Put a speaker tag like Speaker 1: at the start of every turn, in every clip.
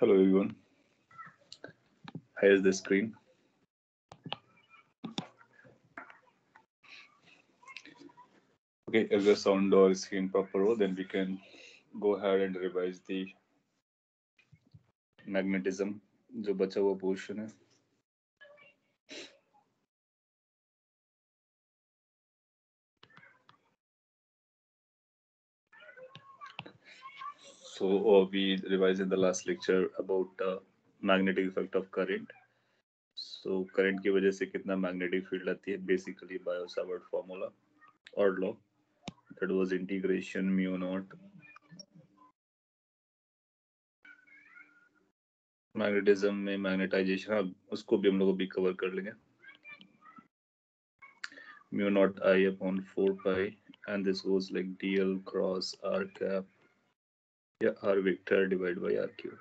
Speaker 1: Hello everyone. Here's the screen. Okay, if the sound or screen proper, then we can go ahead and revise the magnetism जो बचा हुआ portion है. So we revised in the last lecture about magnetic effect of current. So current की वजह से कितना magnetic field आती है, basically by Savart formula or law, that was integration mu naught magnetism में मैग्नेटाइजेशन. हाँ, उसको भी हम लोग अभी कवर कर लेंगे. Mu naught I upon 4 pi and this goes like dl cross r cap या r vector divide by r cube.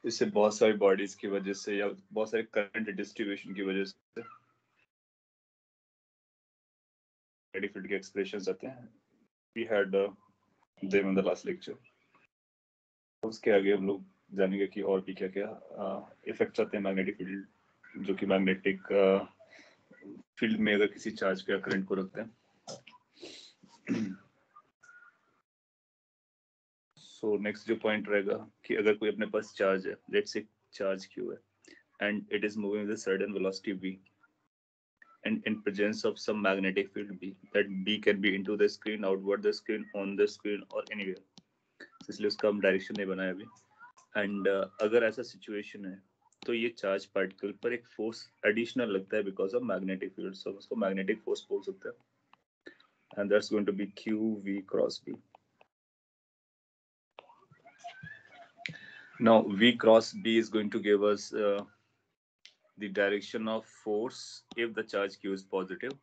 Speaker 1: इससे बहुत सारी बॉडीज की वजह से या बहुत सारे करंट डिस्ट्रीब्यूशन की वजह से मैग्नेटिक फील्ड के एक्सप्रेशंस आते हैं. We had them in the last lecture. उसके आगे हम लोग जानेंगे कि और भी क्या क्या इफेक्ट्स आते हैं मैग्नेटिक फील्ड, जो कि मैग्नेटिक फील्ड में अगर किसी चार्ज का करंट को रखते हैं. सो नेक्स्ट जो पॉइंट रहेगा कि अगर कोई अपने पास चार्ज है, लेट्स से चार्ज क्यू है and it is moving with certain velocity v and in presence of some magnetic field b, that b can be into the screen, outward the screen, on the screen or anywhere. इसलिए उसका हम direction नहीं बनाया अभी. And अगर ऐसा situation है तो ये चार्ज पार्टिकल पर एक फोर्स एडिशनल लगता है because of magnetic field. So उसको मैग्नेटिक फोर्स बोल सकते हैं. And that's going to be q v cross b. Now v cross b is going to give us the direction of force if the charge q is positive.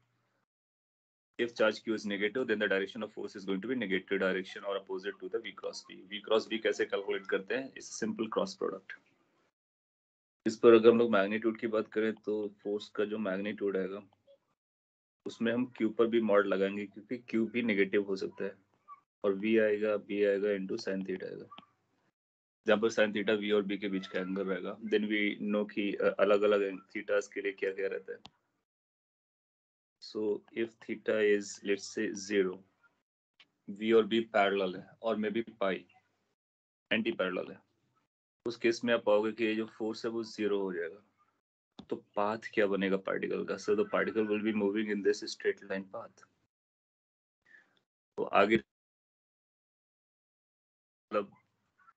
Speaker 1: If charge q is negative, then the direction of force is going to be negative direction or opposite to the v cross b. v cross b कैसे calculate करते हैं? इस simple cross product. इस पर अगर हम लोग magnitude की बात करें तो फोर्स का जो मैग्नीट्यूड आएगा उसमें हम q पर भी मॉड लगाएंगे क्योंकि q भी नेगेटिव हो सकता है. और v आएगा, b आएगा इनटू sin थीटा आएगा. जहाँ पर साइन थीटा वी और बी के बीच का एंगल रहेगा. देन वी नो कि अलग अलग थीटास के लिए क्या क्या रहता है. So if theta is let's say 0, V और बी पैरेलल है और may be pi anti parallel है, उस केस में आप पाओगे कि ये जो फोर्स है वो 0 हो जाएगा. तो पाथ क्या बनेगा पार्टिकल का? So the particle will be moving in this straight line path. तो आगे मतलब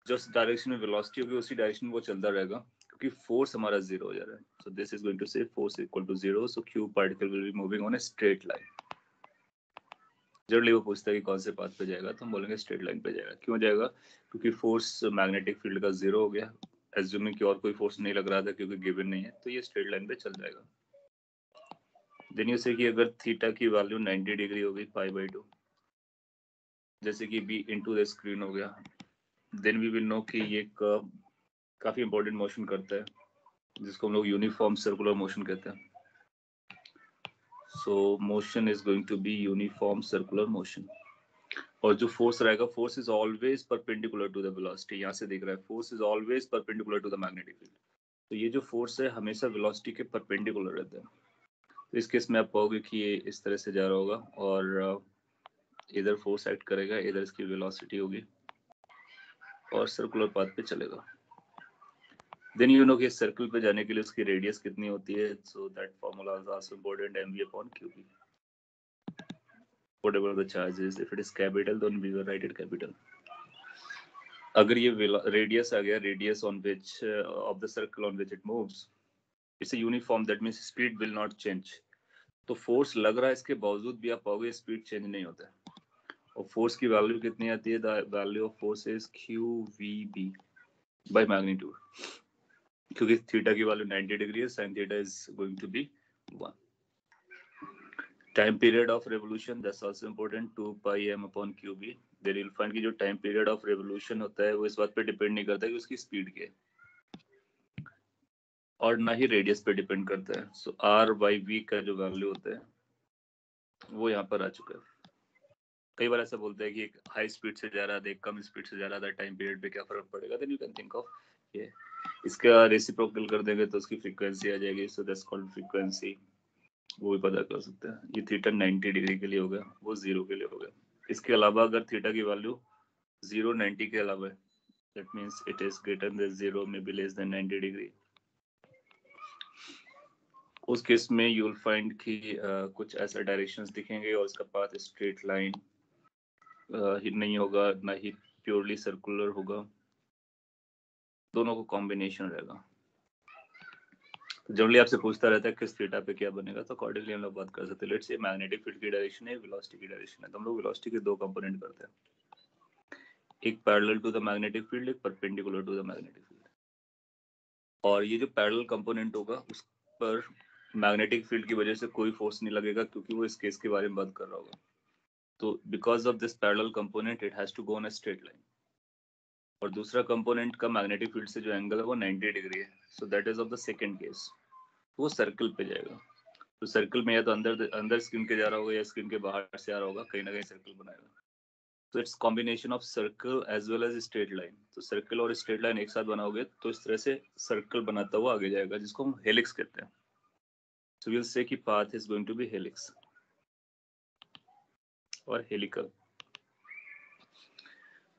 Speaker 1: जिस डायरेक्शन में वेलोसिटी होगी उसी डायरेक्शन में वो चलता रहेगा क्योंकि फोर्स हमारा 0 हो जा रहा है. So this is going to say force equal to 0. So Q particle will be moving on a straight line. Generally वो पूछता है कि कौन से पाथ पे जाएगा, तो हम बोलेंगे स्ट्रेट लाइन पे जाएगा. क्यों जाएगा? क्योंकि फोर्स मैग्नेटिक फील्ड का 0 हो गया. एज्यूमिंग कि और कोई फोर्स नहीं लग रहा था क्योंकि गिवन नहीं है, तो ये स्ट्रेट लाइन पे चल जाएगा. देन यू से कि अगर थीटा की वैल्यू 90 डिग्री हो गई π/2, जैसे कि b इनटू द स्क्रीन हो गया, देन वी विल नो कि ये काफी इंपॉर्टेंट मोशन करता है जिसको हम लोग यूनिफॉर्म सर्कुलर मोशन कहते हैं. So motion is going to be uniform circular motion. और जो फोर्स रहेगा, force is always perpendicular to the velocity. यहाँ से देख रहा है force is always perpendicular to the magnetic field. तो ये जो फोर्स है हमेशा वेलोसिटी के परपेंडिकुलर रहता है. तो इस केस में आप पाओगे कि ये इस तरह से जा रहा होगा और इधर फोर्स एक्ट करेगा, इधर इसकी वेलोसिटी होगी और सर्कुलर पाथ पे चलेगा. देन यू नो कि सर्कल पे जाने के लिए उसकी रेडियस कितनी होती है. So that formula is also important, mv upon qb. whatever the charge is, if it is capital then we will write it capital. अगर ये रेडियस आ गया, radius on which of the circle on which it moves, it's a uniform, that means speed will not change. तो force लग रहा है इसके बावजूद भी आप पाओगे स्पीड चेंज नहीं होता है. और फोर्स की वैल्यू कितनी आती है? The value of force is qvb by magnitude. क्योंकि थीटा की वैल्यू 90 डिग्री है, sin theta is going to be 1. Time period of revolution, that's also important, 2 pi m upon qb. There you will find कि जो time period of revolution होता है वो इस बात पे डिपेंड नहीं करता कि उसकी स्पीड क्या है और ना ही रेडियस पे डिपेंड करता है. सो r/v का जो वैल्यू होता है वो यहाँ पर आ चुका है. कई बार ऐसा बोलते हैं कि एक हाई स्पीड से जा रहा था, एक कम स्पीड से जा रहा था, टाइम पीरियड पे क्या फर्क पड़ेगा? Then you can think of ये इसका रेसिप्रोकल कर देंगे तो उसकी फ्रीक्वेंसी आ जाएगी, सो दैट्स कॉल्ड फ्रीक्वेंसी, वो भी पता कर सकते हैं। ये थीटा 90 डिग्री के लिए हो गया, वो 0 के लिए हो गया। इसके अलावा अगर थीटा की वैल्यू 0 90 के अलावा है, that means it is greater than 0 may be less than 90 degree, उस केस में यू विल फाइंड कि कुछ ऐसा डायरेक्शंस दिखेंगे और उसका पाथ स्ट्रेट लाइन ही नहीं होगा, ना ही प्योरली सर्कुलर होगा, दोनों को कॉम्बिनेशन रहेगा। जनरली आपसे पूछता रहता है किस थीटा पे क्या बनेगा, तो अकॉर्डिंगली हम लोग बात कर सकते हैं। लेट्स से मैग्नेटिक फील्ड की डायरेक्शन है, वेलोसिटी की डायरेक्शन है, तो हम लोग वेलोसिटी के दो कंपोनेंट करते हैं, एक parallel to the magnetic field, एक perpendicular to the magnetic field. और ये जो पैरेलल कंपोनेंट होगा उस पर मैग्नेटिक फील्ड की वजह से कोई फोर्स नहीं लगेगा, क्योंकि वो इस केस के बारे में बात कर रहा होगा। तो because of this parallel component it has to go on a straight line. और दूसरा कंपोनेंट का मैग्नेटिक फील्ड से जो एंगल है वो 90 डिग्री है, सो that is of the second case, वो सर्कल पे जाएगा। तो सर्कल में या तो अंदर स्क्रीन के जा रहा होगा या स्क्रीन के बाहर से आ रहा होगा, कहीं ना कहीं सर्कल बनाएगा। तो it's combination of circle as well as straight line. तो सर्कल और स्ट्रेट लाइन एक साथ बनाओगे तो इस तरह से सर्कल बनाता हुआ आगे जाएगा, जिसको हम हेलिक्स कहते हैं। सो वी विल से कि path is going to be helix और हेलिकल।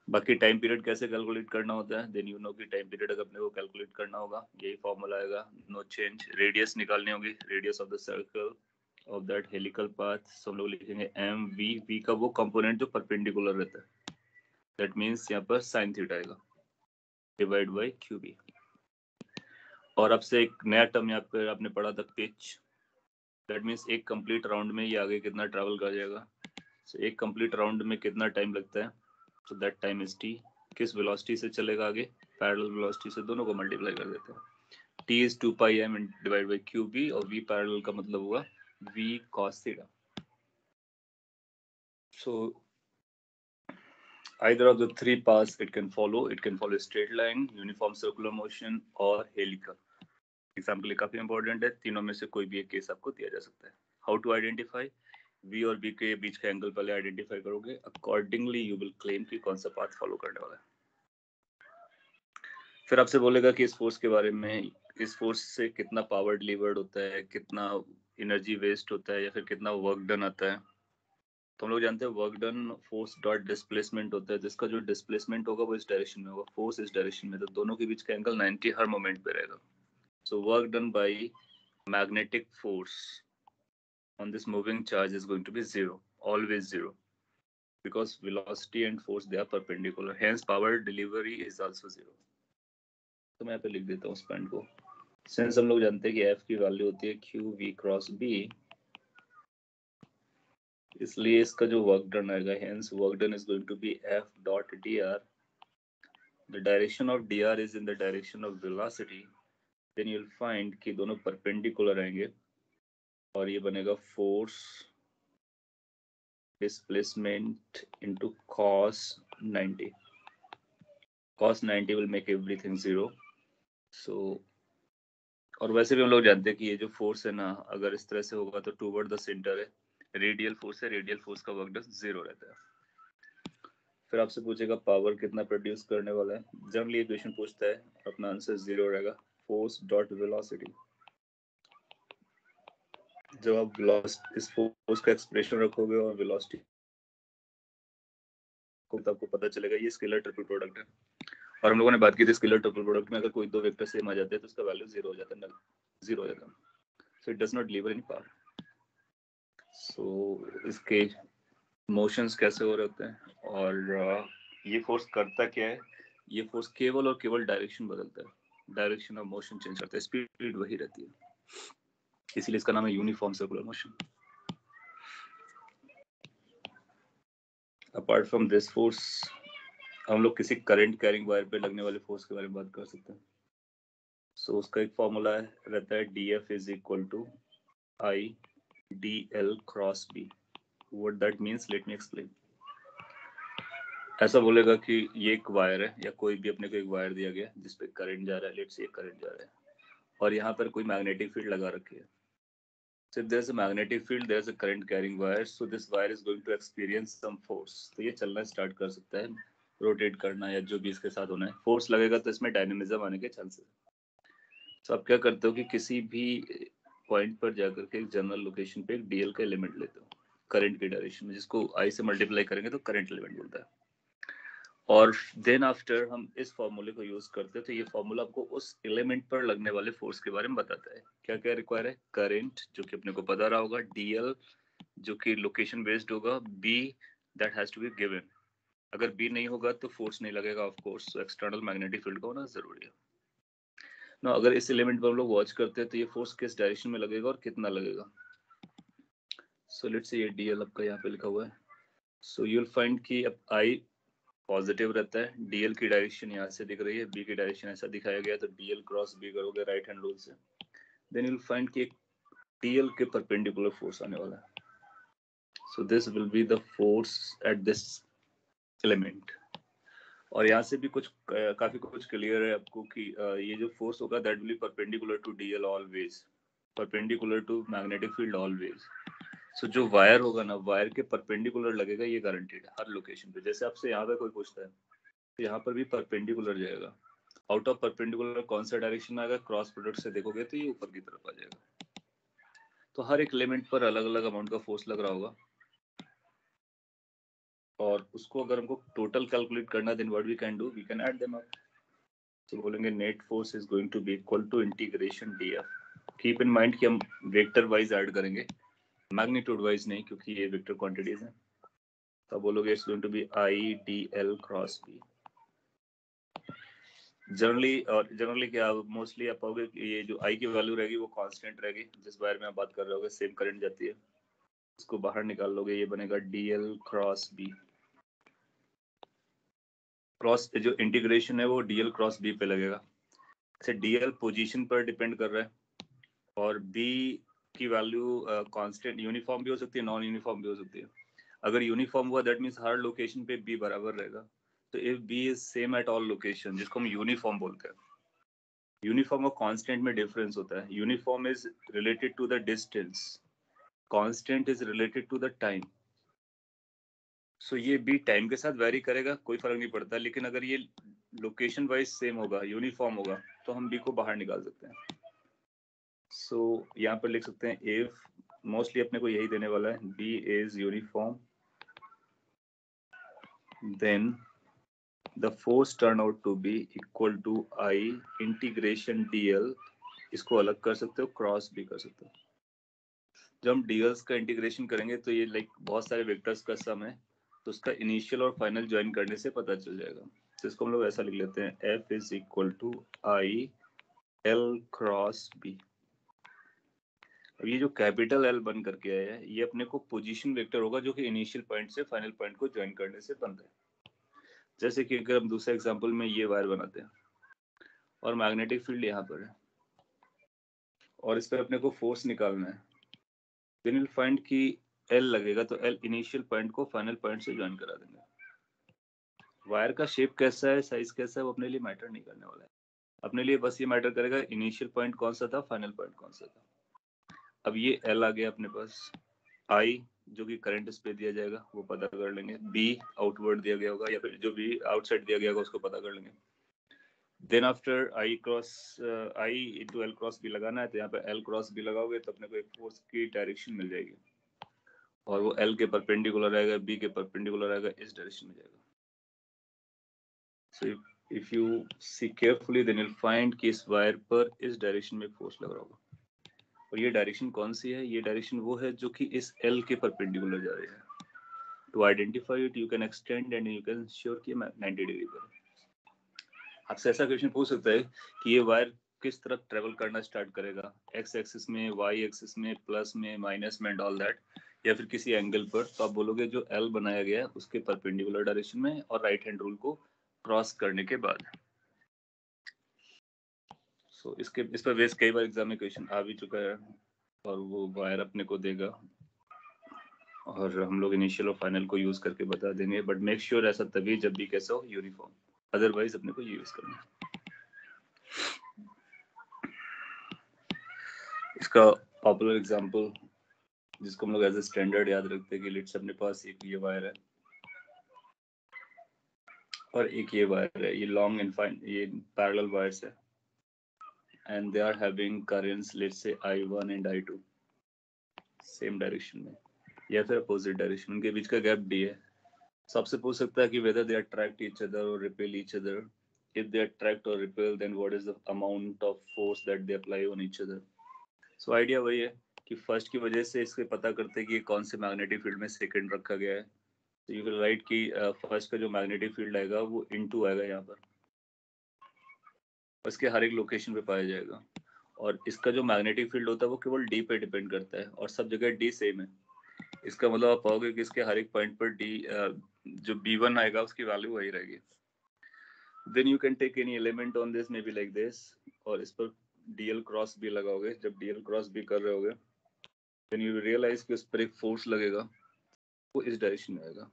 Speaker 1: बाकी टाइम पीरियड कैसे कैलकुलेट करना होता है, देन यू नो कि टाइम पीरियड अगर अपने को कैलकुलेट करना होगा, यही फॉर्मूला आएगा, नो चेंज। रेडियस निकालनी होगी, radius of the circle of that helical path, so हम लोग लिखेंगे एम वी, वी का वो कंपोनेंट जो परपेंडिकुलर रहता है, दैट मींस यहाँ पर साइन थीटा आएगा, डिवाइड बाय क्यू बी। और अब से एक नया टर्म यहाँ पे आपने पढ़ा था, पिच, दैट मींस एक कंप्लीट राउंड में ये आगे कितना ट्रैवल कर जाएगा। सो एक कंप्लीट राउंड में कितना टाइम लगता है, so that time is T. किस वेलोसिटी से चलेगा आगे, पैरेलल वेलोसिटी से, दोनों को मल्टीप्लाई कर देते हैं। t is 2 pi m divide by qb, और v पैरेलल का मतलब हुआ v cos theta. So either of the three paths it can follow straight line, uniform circular motion और helical। एग्जाम्पल ये काफी इंपॉर्टेंट है, तीनों में से कोई भी एक केस आपको दिया जा सकता है। हाउ टू आइडेंटिफाई, v और b के बीच का एंगल पहले आइडेंटिफाई करोगे, अकॉर्डिंगली यू विल क्लेम कि कौन सा पाथ फॉलो करने वाला है। फिर आपसे बोलेगा कि इस फोर्स के बारे में, इस फोर्स से कितना पावर डिलीवर्ड होता है, कितना एनर्जी वेस्ट होता है, या फिर कितना वर्क डन आता है। तो हम लोग जानते हैं work done force dot displacement होता है, जिसका जो डिस्प्लेसमेंट होगा वो इस डायरेक्शन में होगा, फोर्स इस डायरेक्शन में, तो दोनों के बीच का एंगल 90 हर मोमेंट पे रहेगा। So work done by magnetic force on this moving charge is going to be zero, always zero, because velocity and force they are perpendicular, hence power delivery is also zero। तो मैं यहाँ पे लिख देता हूँ उस पॉइंट को। Since हम लोग जानते हैं कि f की वैल्यू होती है q v क्रॉस b, इसलिए इसका जो वर्क डन आएगा, hence work done is going to be f dot dr, the direction of dr is in the direction of velocity, then you'll find कि दोनों perpendicular आएंगे और ये बनेगा force displacement into cos 90, cos 90 will make everything zero। so और वैसे भी हम लोग जानते हैं कि ये जो फोर्स है ना, अगर इस तरह से होगा तो टूवर्ड द सेंटर है, रेडियल फोर्स है, रेडियल फोर्स का वर्क डन जीरो रहता है। फिर आपसे पूछेगा पावर कितना प्रोड्यूस करने वाला है, जनरली इक्वेशन पूछता है, अपना आंसर जीरो रहेगा, फोर्स डॉट वेलोसिटी। जब आप इस फोर्स का एक्सप्रेशन रखोगे और वेलोसिटी को, तो आपको पता चलेगा ये स्केलर ट्रिपल प्रोडक्ट है। और हम लोगों ने बात की थी स्केलर ट्रिपल प्रोडक्ट में अगर कोई दो वेक्टर सेम आ जाते हैं तो उसका वैल्यू जीरो हो जाता है, जीरो हो जाता है, so it does not deliver any power. So इसके मोशंस कैसे हो रहे होते हैं, और ये फोर्स करता क्या है, ये फोर्स केवल और केवल डायरेक्शन बदलता है, डायरेक्शन ऑफ मोशन चेंज करता है, स्पीड वही रहती है, इसीलिए इसका नाम है uniform circular motion. Apart from this force, हम लोग किसी करंट कैरिंग वायर पे लगने वाले फोर्स के बारे में बात कर सकते हैं। सो उसका एक फॉर्मूला रहता है dF is equal to I dl cross b। What that means, let me explain. ऐसा बोलेगा कि ये एक वायर है, या कोई भी अपने को एक वायर दिया गया जिसपे करंट जा रहा है, लेट्स से करंट जा रहा है, और यहाँ पर कोई मैग्नेटिक फील्ड लगा रखी है। So if there's a magnetic field, there's a current carrying wire, so this wire is going to experience some force। तो ये चलना स्टार्ट कर सकता है रोटेट करना या जो भी इसके साथ होना है, फोर्स लगेगा तो इसमें डायनेमिज्म आने के चांसेस। तो आप क्या करते हो कि किसी भी पॉइंट पर जाकर के एक जनरल लोकेशन पे एक डीएल का एलिमेंट लेते हो करंट की डायरेक्शन में, जिसको आई से मल्टीप्लाई करेंगे तो करंट एलिमेंट बोलता है। और देन आफ्टर हम इस फॉर्मूले को यूज करते हैं, तो ये फॉर्मूला आपको उस एलिमेंट पर लगने वाले फोर्स के बारे में बताता है। क्या क्या रिक्वायर है? करंट जो कि अपने को पता रहा होगा, डीएल जो कि लोकेशन बेस्ड होगा, B that has to be given. अगर बी नहीं होगा तो फोर्स नहीं लगेगा ऑफ कोर्स, तो एक्सटर्नल मैग्नेटिक फील्ड का होना जरूरी है ना। अगर इस एलिमेंट पर हम लोग वॉच करते हैं तो ये फोर्स किस डायरेक्शन में लगेगा और कितना लगेगा। सो लेट्स से ये डीएल आपका यहाँ पे लिखा हुआ है। सो यू विल फाइंड कि अब आई पॉजिटिव रहता है, डीएल की डायरेक्शन यहाँ से दिख रही है, बी की डायरेक्शन ऐसा दिखाया गया, तो डीएल क्रॉस बी करोगे राइट हैंड रूल से, देन यू विल फाइंड कि एक डीएल के परपेंडिकुलर फोर्स आने वाला है। So this will be the force at this element. और यहाँ से भी कुछ काफी कुछ क्लियर है आपको कि ये जो फोर्स होगा that will be perpendicular to DL always, perpendicular to magnetic field always. So जो वायर होगा ना, वायर के परपेंडिकुलर लगेगा, ये गारंटीड है हर लोकेशन पे। जैसे आपसे यहाँ पे कोई पूछता है तो यहाँ पर भी परपेंडिकुलर जाएगा। आउट ऑफ परपेंडिकुलर कौन सा डायरेक्शन में आएगा, क्रॉस प्रोडक्ट से देखोगे तो ये ऊपर की तरफ आ जाएगा। तो हर एक एलिमेंट पर अलग अलग अमाउंट का फोर्स लग रहा होगा, और उसको अगर हमको टोटल कैलकुलेट करना, then what we can do, we can add them up. तो बोलेंगे net force is going to be equal to integration DF. Keep in mind कि हम वेक्टर वाइज ऐड करेंगे, मैग्नीट्यूड वाइज नहीं, क्योंकि ये वेक्टर क्वांटिटीज हैं। तो बोलोगे it's going to be I D L cross B. Generally क्या मोस्टली आप पाओगे कि ये जो आई की वैल्यू रहेगी वो कांस्टेंट रहेगी। जिस वायर में आप बात कर रहे होगे सेम करंट जाती है, इसको बाहर निकाल लोगे, ये बनेगा डीएल क्रॉस बी। क्रॉस जो इंटीग्रेशन है वो डीएल क्रॉस बी पे लगेगा। ऐसे डीएल पोजीशन पर डिपेंड कर रहा है, और बी की वैल्यू कांस्टेंट यूनिफॉर्म भी हो सकती है, नॉन यूनिफॉर्म भी हो सकती है। अगर यूनिफॉर्म हुआ दैट मींस हर लोकेशन पे बी बराबर रहेगा। तो if B is same at all location, जिसको हम यूनिफॉर्म बोलते हैं। यूनिफॉर्म और कांस्टेंट में डिफरेंस होता है। Uniform is related to the distance, constant is related to the time. So ये बी टाइम के साथ वेरी करेगा, कोई फर्क नहीं पड़ता, लेकिन अगर ये लोकेशन वाइज सेम होगा, यूनिफॉर्म होगा, तो हम बी को बाहर निकाल सकते हैं। सो यहाँ पर लिख सकते हैं इफ, मोस्टली अपने को यही देने वाला है, B is uniform, then the force turn out to be equal to I integration dl। इसको अलग कर सकते हो, क्रॉस भी कर सकते हो। जब हम डीएल्स का इंटीग्रेशन करेंगे तो ये लाइक बहुत सारे वेक्टर्स का सम है, तो उसका इनिशियल और फाइनल ज्वाइन करने से पता चल जाएगा। तो इसको हम लोग ऐसा लिख लेते हैं, F is equal to I L cross B. अब ये जो कैपिटल एल बन करके आया है, ये अपने को पोजीशन वेक्टर होगा जो कि इनिशियल पॉइंट से फाइनल पॉइंट को ज्वाइन करने से बनता है। जैसे कि अगर हम दूसरे एग्जांपल में ये वायर बनाते हैं और मैग्नेटिक फील्ड यहाँ पर है, और इस पर अपने को फोर्स निकालना है, देन विल फाइंड कि एल लगेगा, तो एल इनिशियल पॉइंट को फाइनल पॉइंट से ज्वाइन करा देंगे। वायर का शेप कैसा है, साइज कैसा है, वो अपने लिए मैटर नहीं करने वाला है। अपने लिए बस ये मैटर करेगा इनिशियल पॉइंट कौन सा था, फाइनल पॉइंट कौन सा था। अब ये एल आ गया अपने पास, आई जो कि करंट इस पे दिया जाएगा वो पता कर लेंगे, बी आउटवर्ड दिया गया होगा, या फिर जो भी आउटसाइड दिया गया होगा उसको पता कर लेंगे। Then after I cross I into L cross B लगाना है, तो यहाँ पे एल क्रॉस बी लगाओगे तो अपने को एक फोर्स की डायरेक्शन मिल जाएगी, और वो एल के परपेंडिकुलर आएगा, बी के परपेंडिकुलर आएगा, इस डायरेक्शन में जाएगा। So if you see carefully then you'll find कि इस वायर पर इस डायरेक्शन में फोर्स लग रहा होगा, और ये डायरेक्शन कौन सी है, ये डायरेक्शन वो है जो कि इस एल के परपेंडिकुलर जा रही है। To identify it you can extend and you can sure कि 90 डिग्री पर। आपसे ऐसा क्वेश्चन पूछ सकता है कि ये वायर किस तरफ ट्रेवल करना स्टार्ट करेगा, एक्स एक्सिस में, वाई एक्सिस में, प्लस में, माइनस में, ऑल दैट, या फिर किसी एंगल पर। तो आप बोलोगे जो एल बनाया गया है उसके परपेंडिकुलर डायरेक्शन में और राइट हैंड रूल को क्रॉस करने के बाद। सो इस पर बेस कई बार एग्जाम में क्वेश्चन आ भी चुका है, और वो वायर अपने को देगा और हम लोग इनिशियल और फाइनल को यूज करके बता देंगे, बट मेक श्योर ऐसा तभी जब भी कैसा हो, यूनिफॉर्म, अदरवाइज अपने को ये यूज करना है। इसका पॉपुलर एग्जांपल जिसको हम लोग एज ए स्टैंडर्ड याद रखते हैं कि लेट्स अपने पास एक ये वायर है, और एक ये वायर है, ये लॉन्ग इनफाइन, ये पैरेलल वायर्स है, and they are having currents let's say I1 and I2 same direction में या फिर अपोजिट डायरेक्शन, उनके बीच का गैप D है। सबसे पूछ सकता है कि whether they attract each other or repel each other. If they attract or repel, then what is the amount of force that they apply on each other? So idea वही है कि first की वजह से इसके पता करते हैं कि कौन से मैग्नेटिक फील्ड में सेकंड रखा गया है। तो यू विल राइट कि फर्स्ट का जो मैग्नेटिक फील्ड आएगा वो इनटू आएगा यहाँ पर, उसके हर एक लोकेशन पे पाया जाएगा। और इसका जो मैग्नेटिक फील्ड होता है वो केवल डी पे डिपेंड करता है और सब जगह डी सेम है। इसका मतलब आप पाओगे कि इसके हर एक पॉइंट पर डी जो B1 आएगा उसकी वैल्यू वही रहेगी। Then you can take any element on this maybe like this, और इस पर DL क्रॉस B लगाओगे। जब DL क्रॉस B कर रहे होगे then you realize कि उस पर एक फोर्स लगेगा, वो इस डायरेक्शन में आएगा।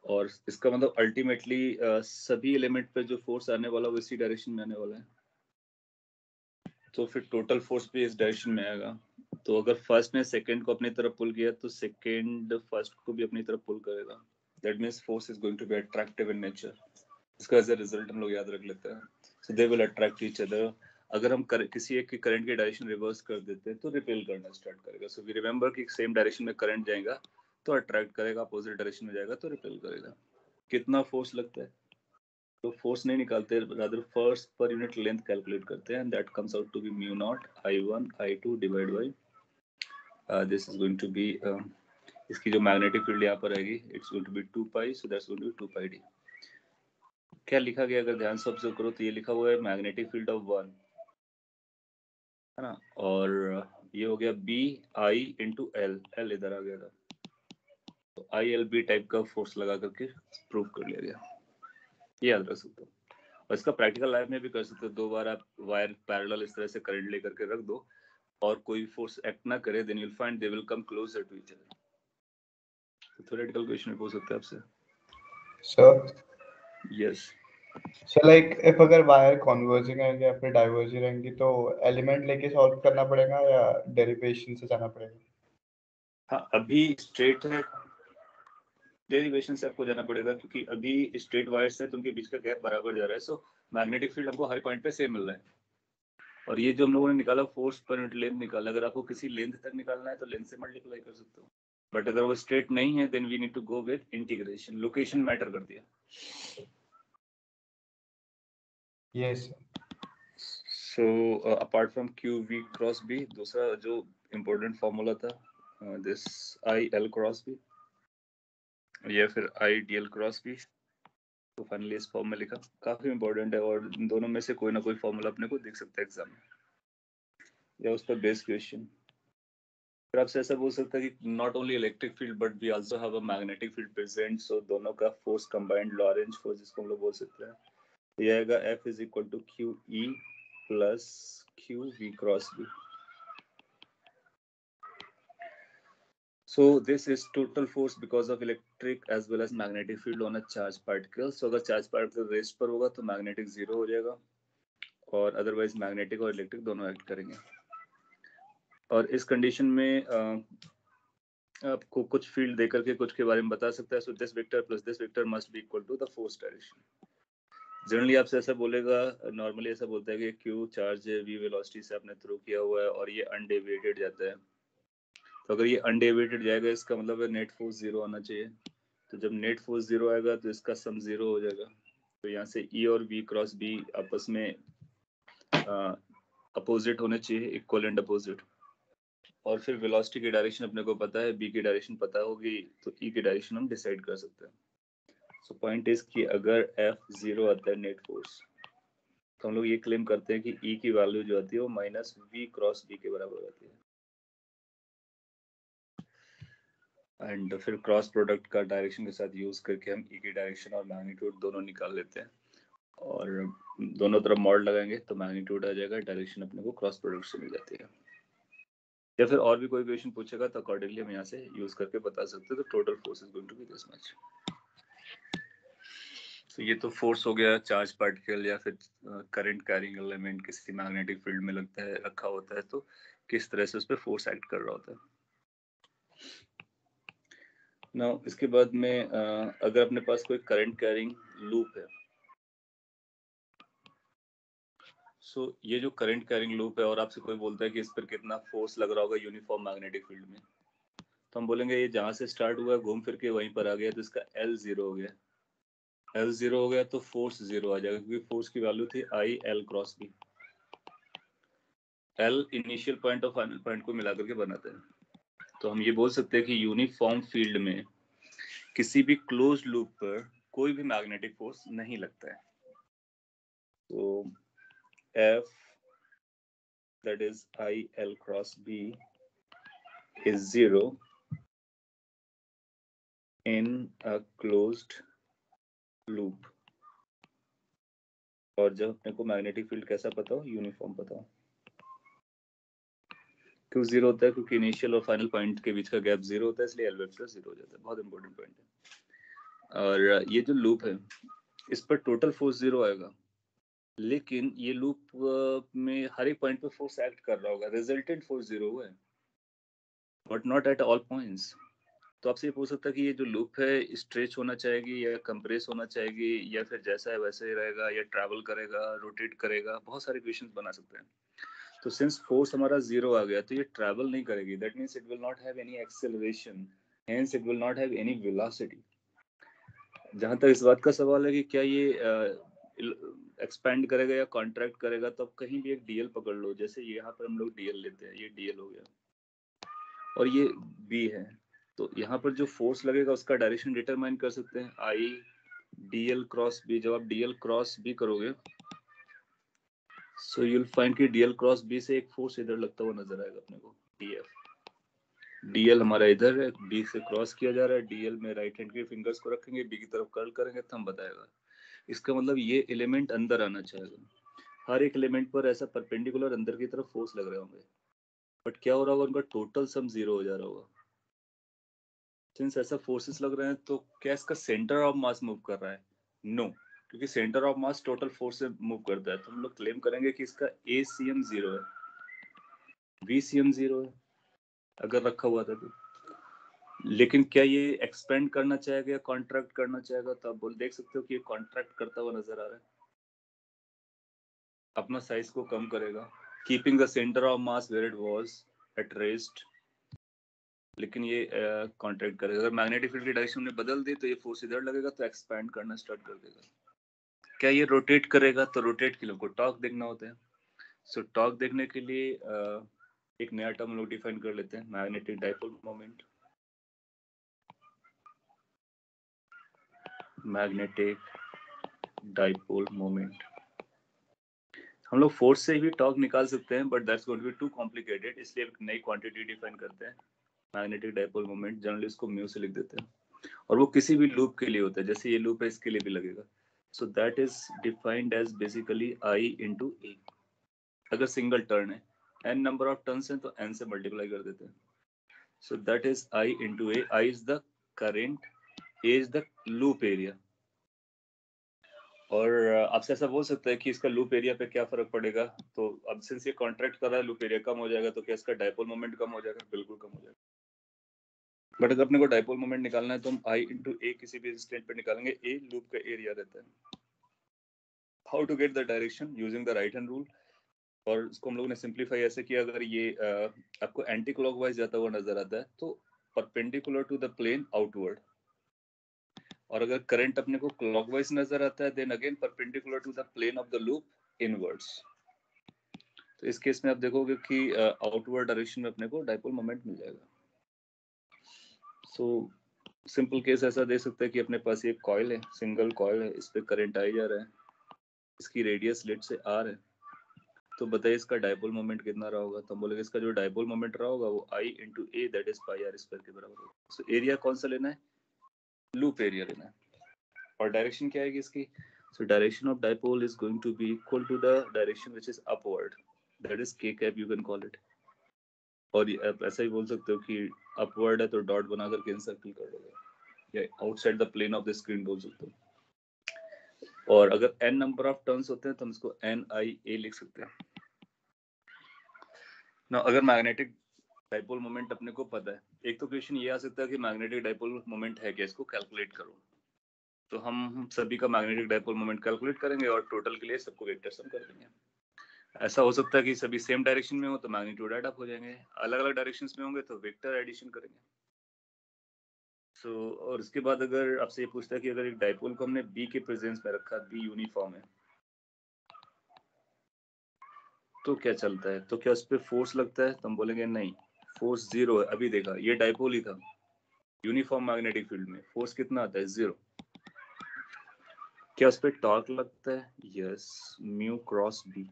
Speaker 1: और इसका मतलब अल्टीमेटली सभी एलिमेंट पे जो फोर्स आने वाला वो इसी डायरेक्शन में आने वाला है, तो फिर टोटल फोर्स भी इस डायरेक्शन में आएगा। तो अगर फर्स्ट ने सेकंड को अपनी तरफ पुल किया तो सेकंड फर्स्ट को भी अपनी तरफ पुल करेगा। That means force is going to be attractive in nature. इसका एज अ रिजल्ट हम लोग याद रख लेते हैं, so they will attract each other. अगर हम किसी एक की करंट की डायरेक्शन रिवर्स कर देते हैं तो रिपेल करना स्टार्ट करेगा। सो वी रिमेंबर कि सेम डायरेक्शन में करंट जाएगा तो अट्रैक्ट करेगा, अपोजिट डायरेक्शन में जाएगा तो रिपेल करेगा। कितना फोर्स लगता है तो फोर्स नहीं निकालते, rather force per unit length calculate करते हैं, and that comes out to be mu naught I1 I2 divide by this is going to be इसकी जो मैग्नेटिक फील्ड यहाँ पर आएगी it's going to be 2 pi, so that's going to be 2 pi d। क्या लिखा गया अगर ध्यान से ऑब्जर्व करो तो ये लिखा हुआ है मैग्नेटिक फील्ड ऑफ 1 है ना, और ये हो गया BI इंटू L इधर आ गया था, तो ILB टाइप का फोर्स लगा करके प्रूव कर लिया गया। ये याद रख सकते हो, और इसका प्रैक्टिकल लाइफ में भी कर सकते हो। 2 बार आप वायर पैरेलल इस तरह से करंट लेकर के रख दो और कोई फोर्स एक्ट ना करे, then you will find they will come closer to each other. तो थ्योरेटिकल क्वेश्चन में पूछ सकते हैं आपसे।
Speaker 2: Sir
Speaker 1: yes,
Speaker 2: so like if अगर वायर कॉन्वर्जिंग है या फिर डाइवर्जिंग रहेंगी तो एलिमेंट लेके सॉल्व करना पड़ेगा या डेरिवेशन से जाना पड़ेगा?
Speaker 1: हाँ अभी स्ट्रेट है, डेरिवेशन से आपको जाना पड़ेगा क्योंकि अभी स्ट्रेट वायर्स है तो उनके बीच का गैप बराबर जा रहा है। सो मैग्नेटिक फील्ड हमको हर पॉइंट पे सेम मिल रहा है, और ये जो हम लोगों ने निकाला फोर्स पर यूनिट लेंथ निकाला, अगर आपको किसी लेंथ तक निकालना है तो लेंथ से मल्टीप्लाई कर सकते हो, बट अगर वो स्ट्रेट नहीं है then we need to go with integration. Location matter कर दिया।
Speaker 2: Yes
Speaker 1: so apart from QV cross B, दूसरा जो इम्पोर्टेंट फॉर्मूला था दिस IL क्रॉस B या फिर IDL क्रॉस B, तो फाइनली इस फॉर्म में लिखा। काफी इंपॉर्टेंट है और इन दोनों में से कोई ना कोई फॉर्मूला अपने को दिख सकता है एग्जाम में या उस पर बेस्ड क्वेश्चन। फिर आपसे ऐसा बोल सकता है कि not only electric field but we also have a magnetic field present, so दोनों का फोर्स कंबाइंड लॉरेंज फोर्स जिसको हम लोग बोल सकते हैं, ये आएगा F is equal to QE plus QV cross B। So this is total force because of electric as well as magnetic field on a charged particle. So अगर charged particle rest पर होगा तो मैग्नेटिक जीरो हो जाएगा और otherwise magnetic और electric दोनों act करेंगे। और इस कंडीशन में आपको कुछ फील्ड देकर के कुछ के बारे में बता सकता है। So this vector plus this vector must be equal to the force direction. Generally आपसे ऐसा बोलेगा, नॉर्मली ऐसा बोलता है कि Q चार्ज है, V वेलोसिटी से आपने थ्रो किया हुआ है और ये अनडेविएटेड जाता है। तो अगर ये अनडेविएटेड जाएगा इसका मतलब है नेट फोर्स जीरो आना चाहिए। तो जब नेट फोर्स जीरो आएगा तो इसका सम जीरो हो जाएगा। तो यहाँ से E और V क्रॉस B आपस में अपोजिट होने चाहिए, इक्वल एंड अपोजिट। और फिर वेलोसिटी की डायरेक्शन अपने को पता है, B की डायरेक्शन पता होगी तो E की डायरेक्शन हम डिसाइड कर सकते हैं। सो पॉइंट इज कि अगर F जीरो आता है नेट फोर्स तो हम लोग ये क्लेम करते हैं कि E की वैल्यू जो आती है वो माइनस V क्रॉस B के बराबर आती है। एंड फिर क्रॉस प्रोडक्ट का डायरेक्शन के साथ यूज करके हम E की डायरेक्शन और मैग्नीट्यूड दोनों निकाल लेते हैं और दोनों तरफ मॉड लगाएंगे तो मैग्नीट्यूड आ जाएगा, डायरेक्शन अपने को क्रॉस प्रोडक्ट से मिल जाती है। या फिर और भी कोई क्वेश्चन पूछेगा तो अकॉर्डिंगली हम यहाँ से यूज करके बता सकते हैं। तो total force is going to be this much. तो ये तो फोर्स हो गया चार्ज पार्टिकल या फिर करंट कैरिंग एलिमेंट किसी मैग्नेटिक फील्ड में लगता है, रखा होता है तो किस तरह से उस पर फोर्स एक्ट कर रहा होता है। नाउ इसके बाद में अगर अपने पास कोई करंट कैरिंग लूप है, सो ये जो करंट कैरिंग लूप है और आपसे कोई बोलता है कि इस पर कितना फोर्स लग रहा होगा यूनिफॉर्म मैग्नेटिक फील्ड में, तो हम बोलेंगे ये जहां से स्टार्ट हुआ घूम फिर के वहीं पर आ गया, तो इसका L 0 हो गया। L 0 हो गया तो फोर्स 0 आ जाएगा, क्योंकि फोर्स की वैल्यू थी I L cross B। L initial point और फाइनल पॉइंट को मिलाकर के बनाते हैं। तो हम ये बोल सकते हैं कि यूनिफॉर्म फील्ड में किसी भी क्लोज लूप पर कोई भी मैग्नेटिक फोर्स नहीं लगता है। तो F that is I L cross B is 0 in a closed loop। और जब अपने को मैग्नेटिक फील्ड कैसा पता हो, यूनिफॉर्म पता हो। क्यों 0 होता है? क्योंकि इनिशियल और फाइनल पॉइंट के बीच का गैप 0 होता है, इसलिए L वेक्टर 0 हो जाता है। बहुत इंपॉर्टेंट पॉइंट है। और ये जो लूप है इस पर टोटल फोर्स 0 आएगा, लेकिन ये लूप में हर एक पॉइंट पे फोर्स एक्ट कर रहा होगा, रिजल्टेंट फोर्स 0 हुआ है, but not at all points. तो आपसे ये पूछ सकता है कि ये जो लूप है स्ट्रेच होना चाहिए या कंप्रेस होना चाहिए, या फिर जैसा है वैसे ही रहेगा, या ट्रैवल करेगा, रोटेट करेगा, बहुत सारे क्वेश्चंस बना सकते हैं। तो सिंस फोर्स हमारा 0 आ गया तो ये ट्रैवल नहीं करेगी, that means it will not have any acceleration, hence it will not have any velocity. जहां तक इस बात का सवाल है कि क्या ये एक्सपेंड करेगा या कॉन्ट्रैक्ट करेगा, तो आप कहीं भी एक डीएल पकड़ लो, जैसे यहाँ पर हम लोग डीएल लेते हैं, ये डीएल हो गया और ये बी है, तो यहाँ पर जो फोर्स लगेगा उसका डायरेक्शन डिटरमाइन कर सकते हैं, आई डीएल क्रॉस बी। जब आप डीएल क्रॉस बी करोगे सो यूल फाइंड कि डीएल क्रॉस बी से एक फोर्स इधर लगता हुआ नजर आएगा अपने को, डीएफ। डीएल हमारा इधर है, बी से क्रॉस किया जा रहा है, डीएल में राइट हैंड के फिंगर्स को रखेंगे, बी की तरफ कर्ल करेंगे, थंब बताएगा। इसका मतलब ये एलिमेंट अंदर आना चाहेगा, हर एक एलिमेंट पर ऐसा परपेंडिकुलर अंदर की तरफ फोर्स लग रहे होंगे, बट क्या हो रहा होगा, उनका टोटल सम 0 हो जा रहा होगा। सिंस ऐसा फोर्सेस लग रहे हैं तो क्या इसका सेंटर ऑफ मास मूव कर रहा है? नो, क्योंकि centre of mass total force से मूव करता है, तो हम लोग क्लेम करेंगे कि इसका ACM 0 है, VCM 0 है अगर रखा हुआ था तो। लेकिन क्या ये एक्सपेंड करना चाहेगा या कॉन्ट्रैक्ट करना चाहेगा? तो आप बोल देख सकते हो कि ये कॉन्ट्रैक्ट करता हुआ नजर आ रहा है, अपना साइज को कम करेगा, keeping the centre of mass where it was at rest, लेकिन ये कॉन्ट्रैक्ट करेगा। अगर मैग्नेटिक फील्ड की डायरेक्शन में बदल दे तो ये फोर्स इधर लगेगा तो एक्सपैंड करना स्टार्ट कर देगा। क्या ये रोटेट करेगा? तो रोटेट के लिए हमको टॉर्क देखना होता है। सो टॉर्क देखने के लिए एक नया टर्म लोग डिफाइन कर लेते हैं, magnetic dipole moment. Magnetic dipole moment, हम लोग फोर्स से भी टॉर्क निकाल सकते हैं, but that's going to be too complicated, इसलिए एक नई क्वांटिटी डिफाइन करते हैं, मैग्नेटिक डाइपोल मोमेंट। जनरली इसको म्यू से लिख देते हैं, और वो किसी भी लूप के लिए होता है, जैसे ये लूप है इसके लिए भी लगेगा। So that is defined as basically I into A. अगर सिंगल टर्न है, n नंबर ऑफ टर्न्स हैं तो n से मल्टीप्लाई कर देते हैं। So that is I into A. I is the current, A is the loop area. और आपसे ऐसा बोल सकता है कि इसका लूप एरिया पे क्या फर्क पड़ेगा, तो अब सिंस ये कॉन्ट्रैक्ट कर रहा है, लूप एरिया कम हो जाएगा, तो क्या इसका डाइपोल मोमेंट कम हो जाएगा? बिल्कुल कम हो जाएगा। बट अगर अपने को डाइपोल मोमेंट निकालना है तो हम I इंटू ए किसी भी इंस्टेंट पे निकालेंगे, ए लूप का एरिया रहता है। How to get the direction using the right hand rule, और इसको हम लोगों ने सिंप्लीफाई ऐसे किया, अगर ये आपको एंटी क्लॉकवाइज जाता हुआ नजर आता है तो perpendicular to the plane outward, और अगर करंट अपने को क्लॉकवाइज नजर आता है then again perpendicular to the plane of the loop inwards. तो इस केस में आप देखोगे कि आउटवर्ड डायरेक्शन में अपने को डाइपोल मोमेंट मिल जाएगा। सो सिंपल केस ऐसा दे सकता है कि अपने पास एक कॉइल है, सिंगल कॉइल है, इस पे करंट आई जा रहा है, इसकी रेडियस लेट से आर है, तो बताइए इसका डाइपोल मोमेंट कितना रहा होगा? तो हम बोलेंगे इसका जो डाइपोल मोमेंट रहा होगा वो I into A that is pi R square के बराबर होगा। सो एरिया कौन सा लेना है? लूप एरिया लेना है। और डायरेक्शन क्या आएगी इसकी? So direction of dipole is going to be equal to the direction which is upward, that is k cap you can call it. और आप ऐसा ही बोल सकते हो कि अपवर्ड है तो डॉट बना करके इंसर्कल कर दोगे, या outside the plane of the screen बोल सकते हो। और अगर n नंबर ऑफ टर्न्स होते हैं तो हम इसको NIA लिख सकते हैं ना। अगर मैग्नेटिक डाइपोल मोमेंट अपने को पता है। एक तो क्वेश्चन ये आ सकता है कि मैग्नेटिक डाइपोल मोमेंट है क्या, इसको कैलकुलेट करो। तो हम सभी का मैग्नेटिक डाइपोल मोमेंट कैलकुलेट करेंगे और टोटल के लिए सबको वेक्टर सम कर देंगे। ऐसा हो सकता है कि सभी सेम डायरेक्शन में हो तो मैग्नीट्यूड ऐड अप हो जाएंगे, अलग अलग डायरेक्शंस में होंगे तो वेक्टर एडिशन करेंगे। और इसके बाद अगर आपसे ये पूछता है कि अगर एक डाइपोल को हमने बी के प्रेजेंस में रखा, बी यूनिफॉर्म है, तो क्या चलता है, तो क्या उस पर फोर्स लगता है? तो हम बोलेंगे नहीं, फोर्स जीरो है। अभी देखा, ये डाइपोल ही था, यूनिफॉर्म मैग्नेटिक फील्ड में फोर्स कितना आता है? जीरो। क्या उस पर टॉर्क लगता है? Yes, mu cross B.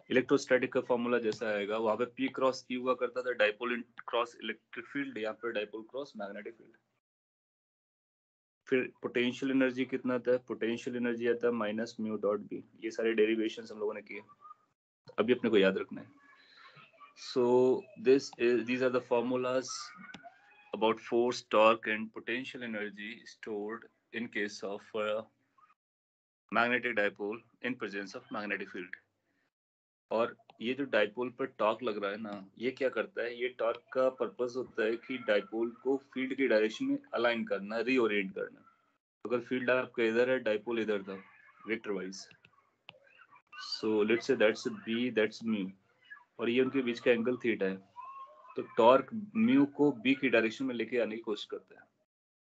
Speaker 1: Electrostatic का फॉर्मूला जैसा आएगा, वहां पे पी क्रॉस ई हुआ करता था, डाइपोल क्रॉस इलेक्ट्रिक फील्ड, यहाँ पे डाइपोल क्रॉस मैग्नेटिक फील्ड। फिर पोटेंशियल एनर्जी कितना आता है? पोटेंशियल एनर्जी आता है माइनस म्यू डॉट बी। ये सारे डेरिवेशंस हम लोगों ने किए, अभी अपने को याद रखना है। सो these are the formulas about force, torque and potential energy stored in case of magnetic dipole in presence of magnetic field. और ये जो डाइपोल पर टॉर्क लग रहा है ना, ये क्या करता है? ये टॉर्क का पर्पस होता है कि डाइपोल को फील्ड की डायरेक्शन में अलाइन करना, रीओरिएंट करना। अगर फील्ड आपका इधर है, डाइपोल इधर था, vector wise. So let's say that's B, that's mu, और ये उनके बीच का एंगल थीटा है। तो टॉर्क म्यू को बी की डायरेक्शन में लेके आने की कोशिश करता है।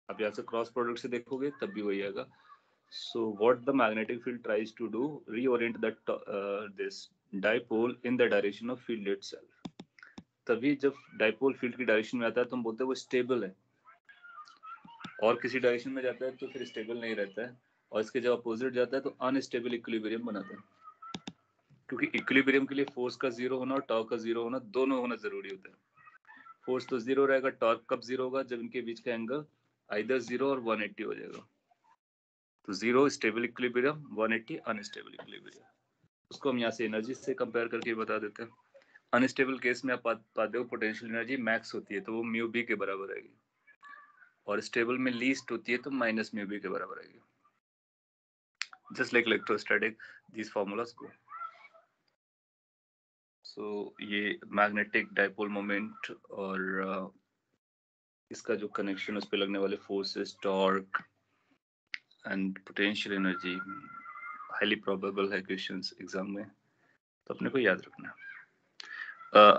Speaker 1: अब यहाँ से क्रॉस प्रोडक्ट से देखोगे तब भी वही आएगा। So what the magnetic field tries to do, reorient that this dipole in the direction of field itself. तभी जब डाइपोल फील्ड की डायरेक्शन में आता है तो हम बोलते हैं वो स्टेबल है, और किसी डायरेक्शन में जाता है तो फिर स्टेबल नहीं रहता है, और इसके जब अपोजिट जाता है तो अनस्टेबल इक्विलिब्रियम बनाता है। क्योंकि इक्विलिब्रियम के लिए फोर्स का जीरो होना और टॉर्क का जीरो होना दोनों होना जरूरी होता है। फोर्स तो जीरो रहेगा, टॉर्क कब जीरो होगा? जब इनके बीच का एंगल आइदर जीरो और 180 हो जाएगा। तो zero stable equilibrium, 180 unstable equilibrium. उसको हम यहाँ से एनर्जी से कंपेयर करके बता देते हैं। अनस्टेबल केस में आप पाते हो पोटेंशियल एनर्जी मैक्स होती है तो वो म्यू बी के बराबर आएगी, और स्टेबल में लीस्ट होती है तो माइनस म्यू बी के बराबर आएगी। Just like electrostatic, this formulas go. So ये मैग्नेटिक डाइपोल मोमेंट और इसका जो कनेक्शन, उस पर लगने वाले forces, torque and potential energy, highly probable है क्वेश्चंस एग्जाम में, तो अपने को याद रखना।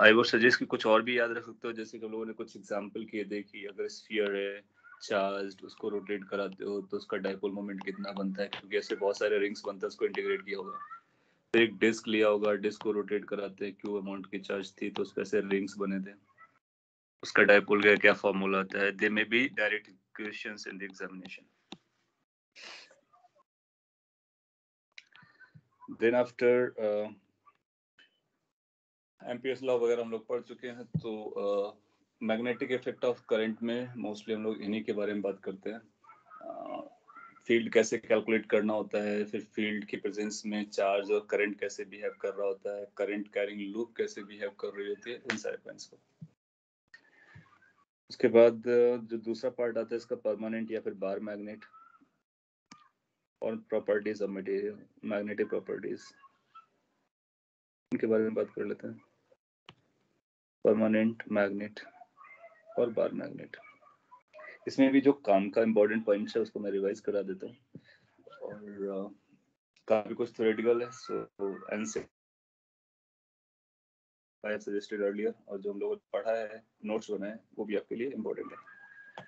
Speaker 1: आई वुड सजेस्ट कि कुछ और भी याद रख सकते हो, जैसे कि हम लोगों ने कुछ एग्जांपल किए थे कि अगर स्फीयर है चार्ज्ड, उसको रोटेट कराते हो तो उसका डाइपोल मोमेंट कितना बनता है, क्योंकि ऐसे बहुत सारे रिंग्स बनता है, उसको इंटीग्रेट किया होगा। फिर एक डिस्क लिया होगा, डिस्क को रोटेट कराते हैं, क्यू अमाउंट की चार्ज थी तो उस पर ऐसे रिंग्स बने थे, उसका डाइपोल का क्या फॉर्मूला आता है। They may be direct questions in the examination. Then after Ampere's law वगैरह हम लोग पढ़ चुके हैं, तो मैग्नेटिक इफेक्ट ऑफ करंट में मोस्टली हम लोग इन्हीं के बारे में बात करते हैं। फील्ड कैसे कैलकुलेट करना होता है, फिर फील्ड की प्रेजेंस में चार्ज और करंट कैसे बिहेव कर रहा होता है, करंट कैरिंग लूप कैसे बिहेव कर रही होती है, इन सारे पॉइंट्स को। उसके बाद जो दूसरा पार्ट आता है इसका, परमानेंट या फिर बार मैग्नेट और properties of material, magnetic properties, इनके बारे में बात कर लेते हैं। परमानेंट मैग्नेट और बार मैग्नेट, इसमें भी जो काम का इंपॉर्टेंट पॉइंट्स है उसको मैं रिवाइज करा देता हूँ, और काफी कुछ थ्योरेटिकल है। सो एनसे I have suggested earlier, और जो हम लोगों ने पढ़ा है, नोट्स बनाए, वो भी आपके लिए इम्पोर्टेंट है।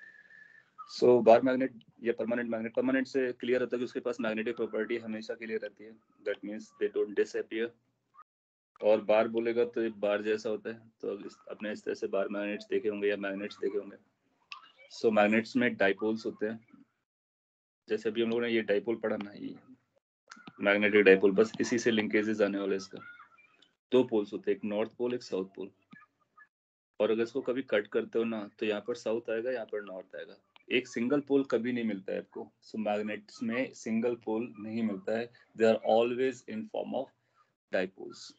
Speaker 1: सो बार मैग्नेट या परमानेंट मैग्नेट, परमानेंट से क्लियर होता है कि उसके पास मैग्नेटिक प्रॉपर्टी हमेशा के लिए रहती है, that means they don't disappear. और बार बोलेगा तो एक बार जैसा होता है, तो अपने इस तरह से बार मैग्नेट्स देखे होंगे या मैग्नेट्स देखे होंगे। सो मैग्नेट्स में डाइपोल्स होते हैं, जैसे अभी हम लोगों ने ये डाइपोल पढ़ा ना, ये मैग्नेटिक डाइपोल, बस इसी से लिंकेजेस आने वाले। इसका दो पोल्स होते हैं, एक नॉर्थ पोल, एक साउथ पोल, और अगर इसको कभी कट करते हो ना तो यहाँ पर साउथ आएगा, यहाँ पर नॉर्थ आएगा। एक सिंगल पोल कभी नहीं मिलता है आपको। सो मैग्नेट्स में सिंगल पोल नहीं मिलता है, they are always in form of dipoles.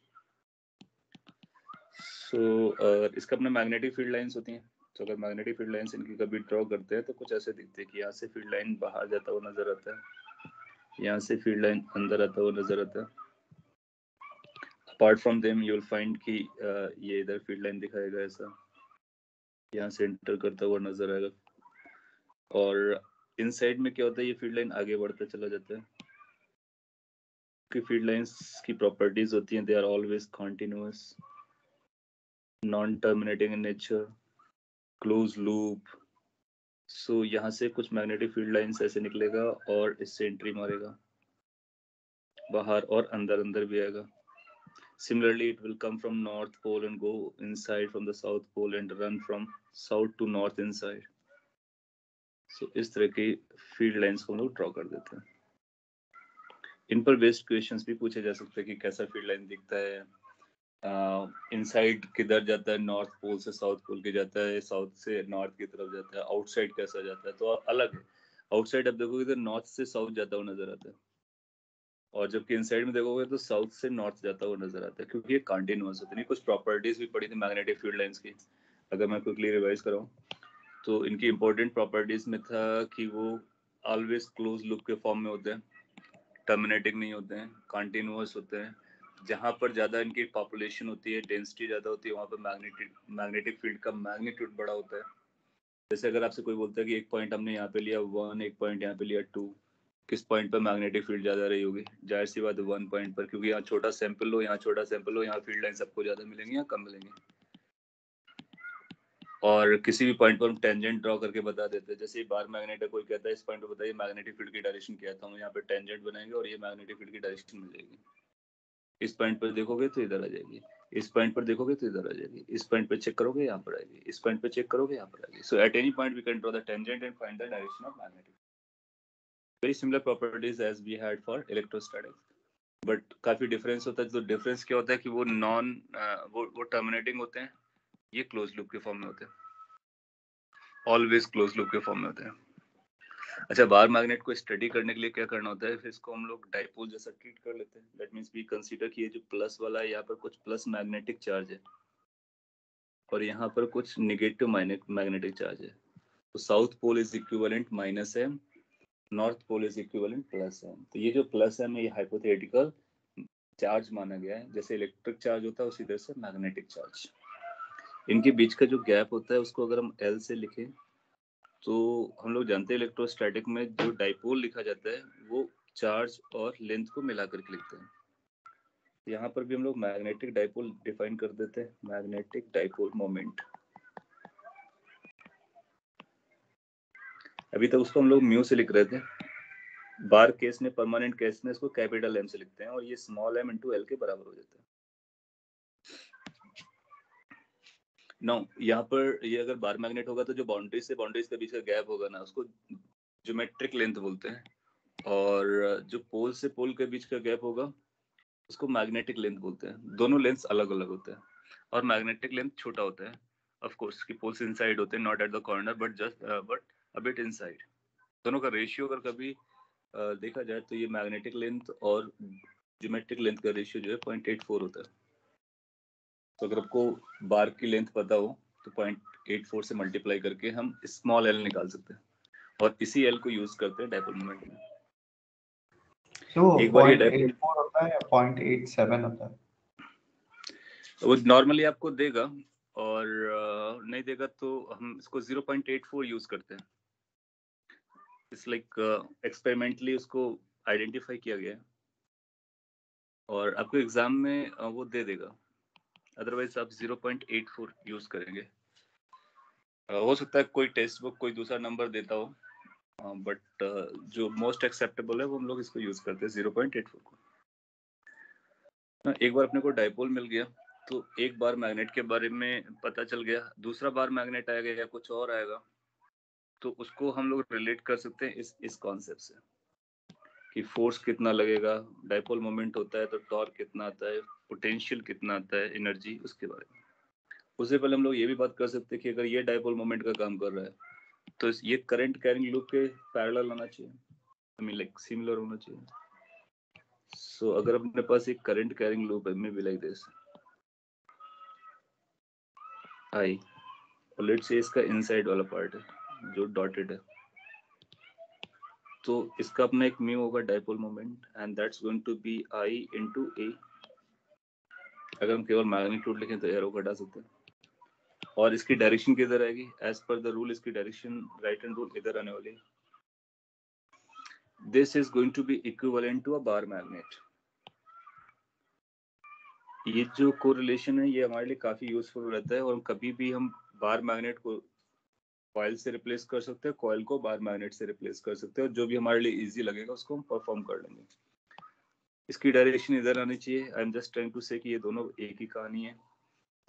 Speaker 1: So इसका अपना मैग्नेटिक फील्ड लाइंस होती हैं। तो अगर मैग्नेटिक फील्ड लाइंस इनकी कभी ड्रॉ करते हैं तो कुछ ऐसे दिखते हैं कि यहाँ से फील्ड लाइन बाहर जाता हुआ नजर आता है, यहाँ से फील्ड लाइन अंदर आता हुआ नजर आता है। Apart from them you will find कि ये इधर फील्ड लाइन दिखाएगा ऐसा, यहाँ से एंटर करता हुआ नजर आएगा। और इनसाइड में क्या होता है, ये फील्ड लाइन आगे बढ़ता चला जाता है। कि फील्ड लाइंस की प्रॉपर्टीज होती हैं, they are always continuous, non terminating in nature, close loop. So यहाँ से कुछ मैग्नेटिक फील्ड लाइंस ऐसे निकलेगा और इससे एंट्री मारेगा बाहर, और अंदर अंदर भी आएगा। Similarly, it will come from North Pole and go inside from the South Pole and run from South to North inside. So इस तरह की फील्ड लाइंस को हम लोग ड्रॉ कर देते हैं। इन पर बेस्ड क्वेश्चंस भी पूछे जा सकते हैं कि कैसा फील्ड लाइन दिखता है, इनसाइड किधर जाता है, नॉर्थ पोल से साउथ पोल के जाता है, साउथ से नॉर्थ की तरफ जाता है, आउटसाइड कैसा जाता है। तो अलग है, आउटसाइड आप देखोगे तो नॉर्थ से साउथ जाता हुआ नजर आता है, और जबकि इनसाइड में देखोगे तो साउथ से नॉर्थ जाता हुआ नजर आता है, क्योंकि ये कंटिन्यूअस होते हैं। कुछ प्रॉपर्टीज भी पड़ी थी मैग्नेटिक फील्ड लाइंस की, अगर मैं क्विकली रिवाइज कराऊं तो इनकी इंपॉर्टेंट प्रॉपर्टीज में था कि वो ऑलवेज क्लोज लूप के फॉर्म में होते हैं, टर्मिनेटिंग नहीं होते हैं, कंटिन्यूअस होते हैं। जहाँ पर ज़्यादा इनकी पॉपुलेशन होती है, डेंसिटी ज़्यादा होती है, वहाँ पर मैग्नेटिक फील्ड का मैग्नीट्यूड बड़ा होता है। जैसे अगर आपसे कोई बोलता है कि एक पॉइंट हमने यहाँ पे लिया 1, एक पॉइंट यहाँ पे लिया 2, किस पॉइंट पर मैग्नेटिक फील्ड ज्यादा रही होगी? जाहिर सी बात है 1 पॉइंट पर, क्योंकि यहाँ छोटा सैंपल हो, यहाँ छोटा सैंपल हो, यहाँ फील्ड लाइन सबको ज्यादा मिलेंगे या कम मिलेंगे। और किसी भी पॉइंट पर हम टेंजेंट ड्रॉ करके बता देते हैं। जैसे बार मैग्नेट है, कोई कहता है इस पॉइंट पर बताइए मैग्नेटिक फील्ड की डायरेक्शन क्या है, तो हम यहाँ पे टेंजेंट बनाएंगे और ये मैग्नेटिक फील्ड की डायरेक्शन मिल जाएगी। इस पॉइंट पर देखोगे तो इधर आ जाएगी, इस पॉइंट पर देखोगे तो इधर आ जाएगी, इस पॉइंट पर चेक करोगे यहाँ पर आएगी, इस पॉइंट पर चेक करोगे यहाँ पर आएगी। So at any point we can draw the tangent and find the direction of magnetic. Very similar properties as we had for electrostatics, but काफी डिफरेंस होता है। तो डिफरेंस क्या होता है कि वो वो टर्मिनेटिंग होते हैं, ये क्लोज लूप के फॉर्म में होते हैं, ऑलवेज क्लोज लूप के फॉर्म में होते हैं। अच्छा, बार मैग्नेट को स्टडी करने के लिए क्या करना होता है, फिर इसको हम लोग डाइपोल जैसा ट्रीट कर लेते हैं। दैट मींस वी कंसीडर कि ये जो प्लस वाला है, यहाँ पर कुछ प्लस मैग्नेटिक चार्ज है और यहाँ पर कुछ निगेटिव मैग्नेटिक चार्ज है। तो south pole is equivalent minus M, north pole is equivalent plus M. तो ये जो प्लस एम है ये हाइपोथेटिकल चार्ज माना गया है। जैसे इलेक्ट्रिक चार्ज होता है उसी तरह से मैग्नेटिक चार्ज। इनके बीच का जो गैप होता है उसको अगर हम एल से लिखें तो हम लोग जानते हैं इलेक्ट्रोस्टैटिक में जो डाइपोल लिखा जाता है वो चार्ज और लेंथ को मिलाकर के लिखते हैं। यहाँ पर भी हम लोग मैग्नेटिक डाइपोल डिफाइन कर देते हैं, मैग्नेटिक डाइपोल मोमेंट। अभी तक उसको हम लोग म्यू से लिख रहे थे, बार केस में, परमानेंट केस में इसको कैपिटल एम से लिखते हैं और ये स्मॉल एम इंटू एल के बराबर हो जाता है। नो, यहाँ पर ये अगर बार मैग्नेट होगा तो जो बाउंड्री से बाउंड्रीज के बीच का गैप होगा ना, उसको ज्योमेट्रिक लेंथ बोलते हैं, और जो पोल से पोल के बीच का गैप होगा उसको मैग्नेटिक लेंथ बोलते हैं। दोनों लेंथ अलग अलग होते हैं और मैग्नेटिक लेंथ छोटा होता है ऑफ कोर्स, कि पोल्स इनसाइड होते हैं, not at the corner but a bit inside. दोनों का रेशियो अगर कभी देखा जाए तो ये मैग्नेटिक लेंथ और ज्योमेट्रिक लेंथ का रेशियो जो है 0.84 होता है। तो अगर आपको बार की लेंथ पता हो तो 0.84 से मल्टीप्लाई करके हम स्मॉल एल निकाल सकते हैं और इसी एल को यूज करते हैं डाइपोल मोमेंट में।
Speaker 2: तो
Speaker 1: एक बार ये
Speaker 2: 0.84 होता है या 0.87 होता है?
Speaker 1: वो नॉर्मली आपको देगा, और नहीं देगा तो हम इसको 0.84 यूज करते हैं। इट्स लाइक एक्सपेरिमेंटली उसको आइडेंटिफाई किया गया है और आपको एग्जाम में वो दे देगा, अदरवाइज आप 0.84 यूज करेंगे। हो सकता है कोई टेक्स्ट बुक कोई दूसरा नंबर देता हो, बट जो मोस्ट एक्सेप्टेबल है वो हम लोग इसको यूज करते हैं 0.84 को। एक बार अपने को डाइपोल मिल गया तो एक बार मैग्नेट के बारे में पता चल गया, दूसरा बार मैग्नेट आएगा या कुछ और आएगा तो उसको हम लोग रिलेट कर सकते हैं इस कॉन्सेप्ट से कि फोर्स कितना लगेगा, डाइपोल मोमेंट होता है तो टॉर्क कितना आता है, पोटेंशियल कितना आता है, एनर्जी, उसके बारे में। उससे पहले हम लोग ये भी बात कर सकते हैं कि अगर ये डाइपोल मोमेंट का काम कर रहा है तो ये करंट कैरिंग लूप के पैरेलल होना चाहिए, आई मीन लाइक सिमिलर होना चाहिए। सो अगर अपने पास एक करंट कैरिंग लूप है, मे बी लाइक दिस आई, और लेट्स से इसका इनसाइड वाला पार्ट है जो डॉटेड है, तो इसका अपना एक म्यू होगा dipole moment, and that's going to be I into A. अगर हम केवल मैग्नीट्यूड लिखें तो एरो को हटा सकते हैं। और इसकी डायरेक्शन किधर आएगी? एज पर द रूल इसकी डायरेक्शन राइट हैंड रूल इधर आने वाली है। This is going to be equivalent to a bar magnet. ये जो कोरिलेशन है ये हमारे लिए काफी यूजफुल रहता है, और कभी भी हम बार मैग्नेट को कॉइल से रिप्लेस कर सकते हैं, कॉइल को बार मैग्नेट से रिप्लेस कर सकते हैं, और जो भी हमारे लिए इजी लगेगा उसको हम परफॉर्म कर लेंगे। इसकी डायरेक्शन इधर आनी चाहिए। I am just trying to say कि ये दोनों एक ही कहानी है।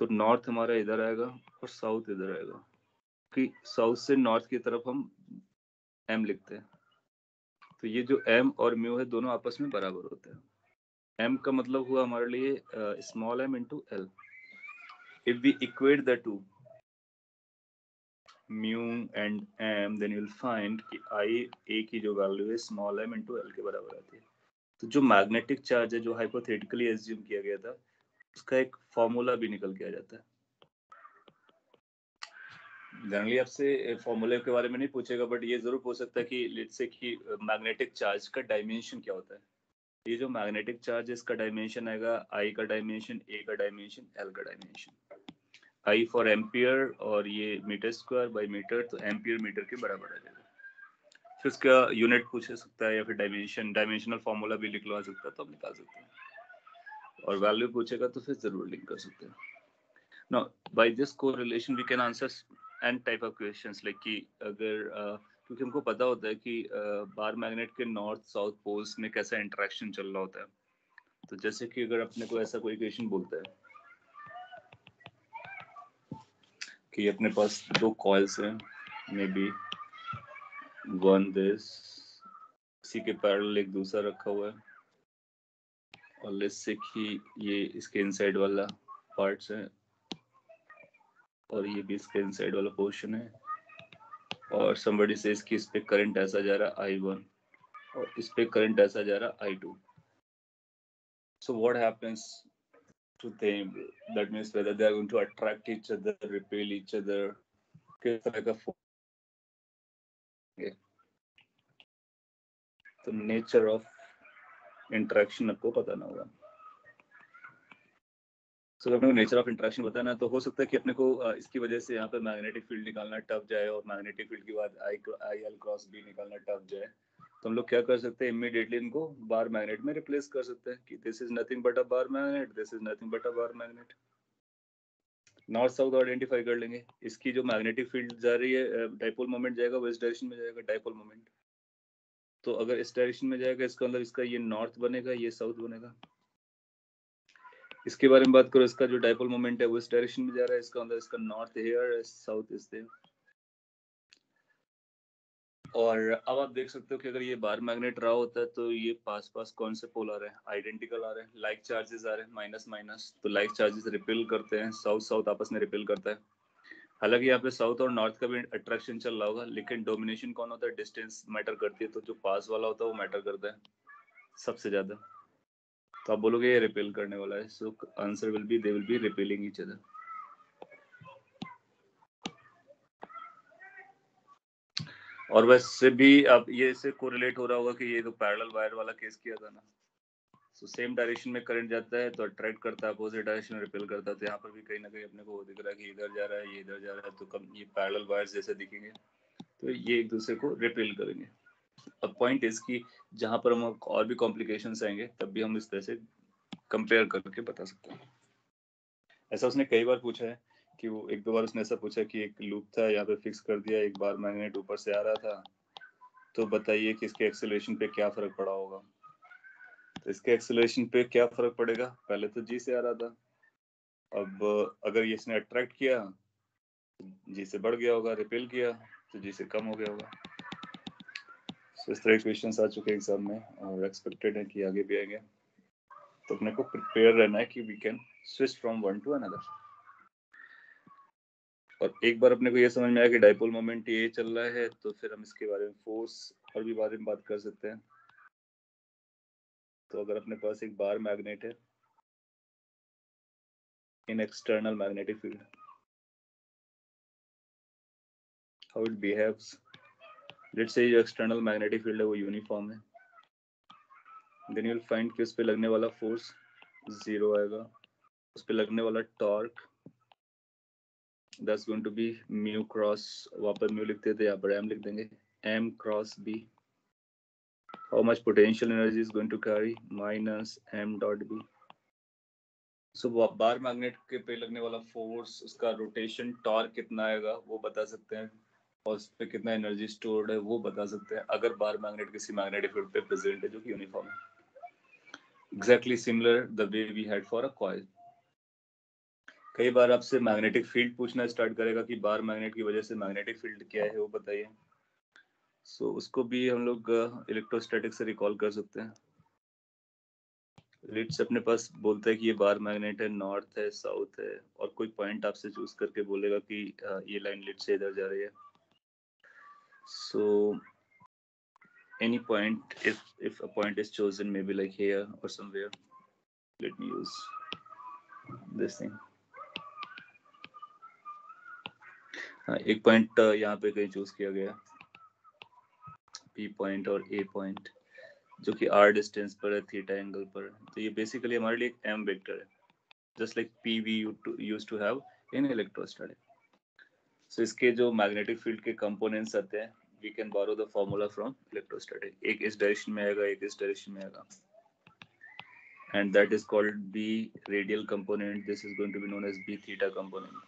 Speaker 1: तो नॉर्थ हमारा इधर आएगा और साउथ इधर आएगा, कि साउथ से नॉर्थ की तरफ हम एम लिखते हैं। तो ये जो एम और म्यू है दोनों आपस में बराबर होते हैं। एम का मतलब हुआ हमारे लिए small M into L. If we equate the two mu and M, then you will find कि आई ए की जो वैल्यू है स्मॉल एम इंटू एल के बराबर आती है। तो जो मैग्नेटिक चार्ज है जो हाइपोथेटिकली एज्यूम किया गया था, उसका एक फॉर्मूला भी निकल के आ जाता है। जनरली आपसे फॉर्मूले के बारे में नहीं पूछेगा, बट ये जरूर पूछ सकता है कि लेट्स से कि मैग्नेटिक चार्ज का डायमेंशन क्या होता है। ये जो मैग्नेटिक चार्ज है इसका डायमेंशन आएगा आई का डायमेंशन, ए का डायमेंशन, एल का डायमेंशन। आई फॉर एम्पियर और ये मीटर स्क्वायर बाई मीटर, तो एम्पियर मीटर के बराबर आ जाएगा। फिर उसका यूनिट पूछ सकता है या फिर डायमेंशनल फॉर्मूला भी निकलवा सकता है, तो हम निकाल सकते हैं। और वैल्यू पूछेगा तो फिर जरूर लिंक कर सकते हैं। Now, by this correlation we can answer n type of questions, like कि अगर क्योंकि हमको पता होता है कि बार मैग्नेट के नॉर्थ साउथ पोल्स में कैसा इंटरेक्शन चल रहा होता है। तो जैसे कि अगर अपने को ऐसा कोई क्वेश्चन बोलता है कि अपने पास दो कॉइल्स हैं, मे बी वन दिस, इसी के पैरेलल एक दूसरा रखा हुआ है, और लेट्स से कि ये इसके इनसाइड वाला पार्ट्स है और ये भी इसके इनसाइड वाला पोर्शन है, और somebody says कि इस पे करंट ऐसा जा रहा है I1 और इस पे करंट ऐसा जा रहा है I2. So what happens to them? That means whether they are going to attract each other, repel each other, किस तरह का तो नेचर ऑफ इंटरेक्शन आपको पता ना होगा। So अपने को नेचर ऑफ इंटरेक्शन बताना है, तो हो सकता है कि अपने को इसकी वजह से यहाँ पे मैग्नेटिक फील्ड निकालना टफ जाए, और मैग्नेटिक फील्ड के बाद आई एल क्रॉस बी निकालना टफ जाए। तो हम लोग क्या कर सकते हैं, इमीडिएटली इनको बार मैग्नेट में रिप्लेस कर सकते हैं कि this is nothing but a bar magnet, this is nothing but a bar magnet. North south identify कर लेंगे। इसकी जो मैग्नेटिक फील्ड जा रही है, डाइपोल मोमेंट जाएगा वो इस डायरेक्शन में जाएगा, डाइपोल मोमेंट। तो अगर इस डायरेक्शन में जाएगा इसका मतलब इसका ये नॉर्थ बनेगा, ये साउथ बनेगा। इसके बारे में बात करो, इसका जो डाइपोल मोमेंट है वो इस डायरेक्शन में जा रहा है, इसका मतलब इसका north here, south is there. और अब आप देख सकते हो कि अगर ये बार मैग्नेट रहा होता है तो ये पास पास कौन से पोल आ रहे हैं, आइडेंटिकल आ रहे हैं, लाइक चार्जेस आ रहे हैं, माइनस माइनस। तो लाइक चार्जेस रिपेल करते हैं, साउथ साउथ आपस में रिपेल करता है। हालांकि यहाँ पे साउथ और नॉर्थ का भी अट्रैक्शन चल रहा होगा, लेकिन डोमिनेशन कौन होता है, डिस्टेंस मैटर करती है। तो जो पास वाला होता है वो मैटर करता है सबसे ज्यादा। तो आप बोलोगे ये रिपेल करने वाला है, so answer will be they will be repelling each other. और वैसे भी अब ये से कोरिलेट हो रहा होगा कि ये तो पैरेलल वायर वाला केस किया था ना, सो सेम डायरेक्शन में करंट जाता है तो अट्रैक्ट करता है, अपोजिट डायरेक्शन में रिपेल करता है। तो यहाँ पर भी कहीं ना कहीं अपने को दिख रहा है कि इधर जा रहा है, ये इधर जा रहा है, तो कम ये पैरेलल वायर्स जैसे दिखेंगे, तो ये एक दूसरे को रिपेल करेंगे। अब पॉइंट इज कि जहां पर हम और भी कॉम्प्लिकेशंस आएंगे तब भी हम इस तरह से कंपेयर करके बता सकते हैं। ऐसा उसने कई बार पूछा है कि वो एक दो बार उसने ऐसा पूछा कि एक लूप था यहाँ पे फिक्स कर दिया, एक बार मैग्नेट ऊपर से आ रहा था, तो बताइए कि इसके एक्सेलरेशन पे क्या फर्क पड़ा होगा। तो इसके एक्सेलरेशन पे क्या फर्क पड़ेगा, पहले तो जी से आ रहा था, अब अगर ये इसने अट्रैक्ट किया जी से बढ़ गया होगा, रिपेल किया तो जी से कम हो गया होगा। तो इस तरह के क्वेश्चंस आ चुके हैं एग्जाम में और एक्सपेक्टेड है कि आगे भी आएंगे। तो अपने को प्रिपेयर रहना है कि we can switch from one to another. और एक बार अपने को ये समझ में आया कि डाइपोल मोमेंट ये चल रहा है, तो फिर हम इसके बारे में फोर्स और भी बारे में बात कर सकते हैं। तो अगर अपने पास एक बार मैग्नेट है इन external magnetic field, how it behaves, let's say जो एक्सटर्नल मैग्नेटिक फील्ड है वो यूनिफॉर्म है, देन यू विल फाइंड कि उस पे लगने वाला फोर्स जीरो आएगा, उस पे लगने वाला torque that's going to be mu cross, वहां पर म्यू लिखते थे, यहाँ पर एम लिख देंगे, M cross B. How much potential energy is going to carry, minus M dot B. So bar magnet के पे लगने वाला फोर्स, उसका रोटेशन टॉर्क कितना आएगा वो बता सकते हैं, और उस पे कितना एनर्जी स्टोर्ड है वो बता सकते हैं, अगर बार मैग्नेट किसी मैग्नेटिक फील्ड पे प्रेजेंट है जो कि यूनिफॉर्म है. Exactly similar the way we had for a coil. कई बार आपसे मैग्नेटिक फील्ड पूछना स्टार्ट करेगा कि बार मैग्नेट की वजह से मैग्नेटिक फील्ड क्या है वो बताइए. सो उसको भी हम लोग इलेक्ट्रोस्टैटिक से रिकॉल कर सकते हैं. लिट्स अपने पास बोलता है कि ये बार मैग्नेट है, नॉर्थ है, साउथ है, और कोई पॉइंट आपसे चूज करके बोलेगा कि ये लाइन लिट से इधर जा रही है. सो any point, if a point is chosen, maybe like here or somewhere, let me use this thing. एक पॉइंट यहाँ पे कहीं चूज किया गया, P पॉइंट और A पॉइंट, जो कि R डिस्टेंस पर है, थीटा एंगल पर. तो ये बेसिकली हमारे लिए एक M वेक्टर है, just like P we used to have in electrostatic. So इसके जो मैग्नेटिक फील्ड के कंपोनेंट्स आते हैं, we can borrow the formula from electrostatic. एक इस डायरेक्शन में आएगा, एक इस डायरेक्शन में आएगा, and that is called B radial component. This is going to be known as B theta component.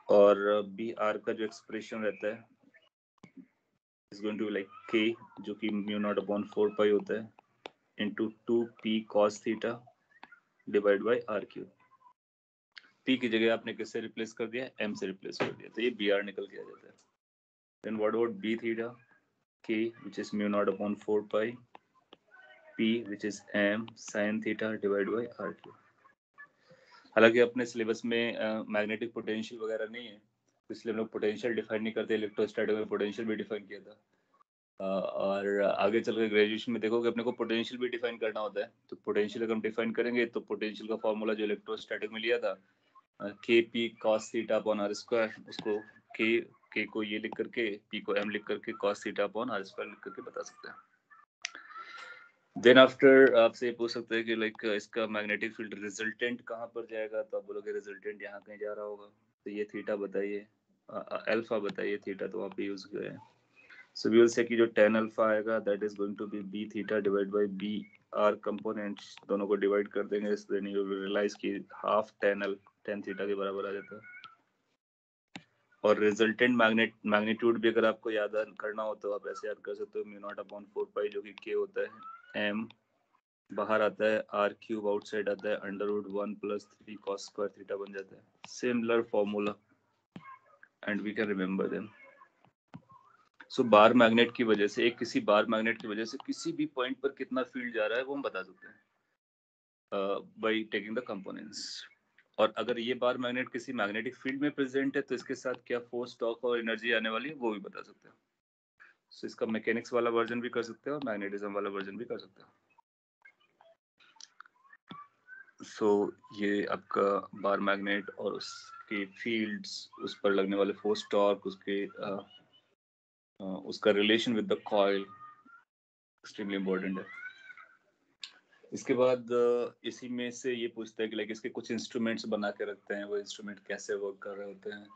Speaker 1: और B R का जो एक्सप्रेशन रहता है is going to be like K, जो कि mu naught upon 4 pi होता है, into 2P cos theta divided by R cube. P की जगह आपने किससे रिप्लेस कर दिया, M से रिप्लेस कर दिया, तो ये BR निकल के आ जाता है. Then what about B theta? K, which is mu naught upon 4 pi, P, which is M sin theta divided by R cube. हालांकि अपने सिलेबस में मैग्नेटिक पोटेंशियल वगैरह नहीं है, इसलिए हम लोग पोटेंशियल डिफाइन नहीं करते. इलेक्ट्रोस्टैटिक में पोटेंशियल भी डिफाइन किया था, और आगे चल के ग्रेजुएशन में देखोगे अपने को पोटेंशियल भी डिफाइन करना होता है. तो पोटेंशियल अगर हम डिफाइन करेंगे तो पोटेंशियल का फॉर्मूला जो इलेक्ट्रोस्टैटिक में लिया था, K P cos theta upon R square, उसको के को ये लिख करके, पी को एम लिख करके, cos theta upon R square लिख करके बता सकते हैं. देन आफ्टर आपसे पूछ सकते हैं कि लाइक इसका मैग्नेटिक फील्ड रिजल्टेंट कहाँ पर जाएगा, तो आप बोलोगे रिजल्टेंट यहाँ कहीं जा रहा होगा, तो ये थीटा बताइए, अल्फा बताइए, थीटा तो वहाँ पे यूज किया है. सो वी विल से कि जो tan अल्फा आएगा that is going to be b theta divide by b r components, दोनों को डिवाइड कर देंगे, देन यू विल रियलाइज कि हाफ tan थीटा के बराबर आ जाता है. और रिजल्टेंट मैग्नीट्यूड भी अगर आपको याद करना हो तो आप ऐसे याद कर सकते हो, म्यू नॉट अपॉन 4 पाई, जो कि k होता है, m बाहर आता है, r क्यूब आउटसाइड आता है, under root 1 plus 3 cos square theta बन जाता है. Similar formula and we can remember them. So bar magnet की वजह से, एक किसी बार मैग्नेट की वजह से किसी भी पॉइंट पर कितना फील्ड जा रहा है वो हम बता सकते हैं बाय टेकिंग द कंपोनेंट्स. और अगर ये बार मैग्नेट किसी मैग्नेटिक फील्ड में प्रेजेंट है तो इसके साथ क्या फोर्स, टॉर्क और एनर्जी आने वाली है वो भी बता सकते हैं. सो इसका मैकेनिक्स वाला वर्जन भी कर सकते हैं और मैग्नेटिज्म वाला वर्जन भी कर सकते हैं. सो ये आपका बार मैग्नेट और उसके फील्ड्स, उस पर लगने वाले फोर्स, टॉर्क, उसका relation with the coil extremely important है. इसके बाद इसी में से ये पूछता है कि लाइक इसके कुछ इंस्ट्रूमेंट्स बना के रखते हैं, वो इंस्ट्रूमेंट कैसे वर्क कर रहे होते हैं,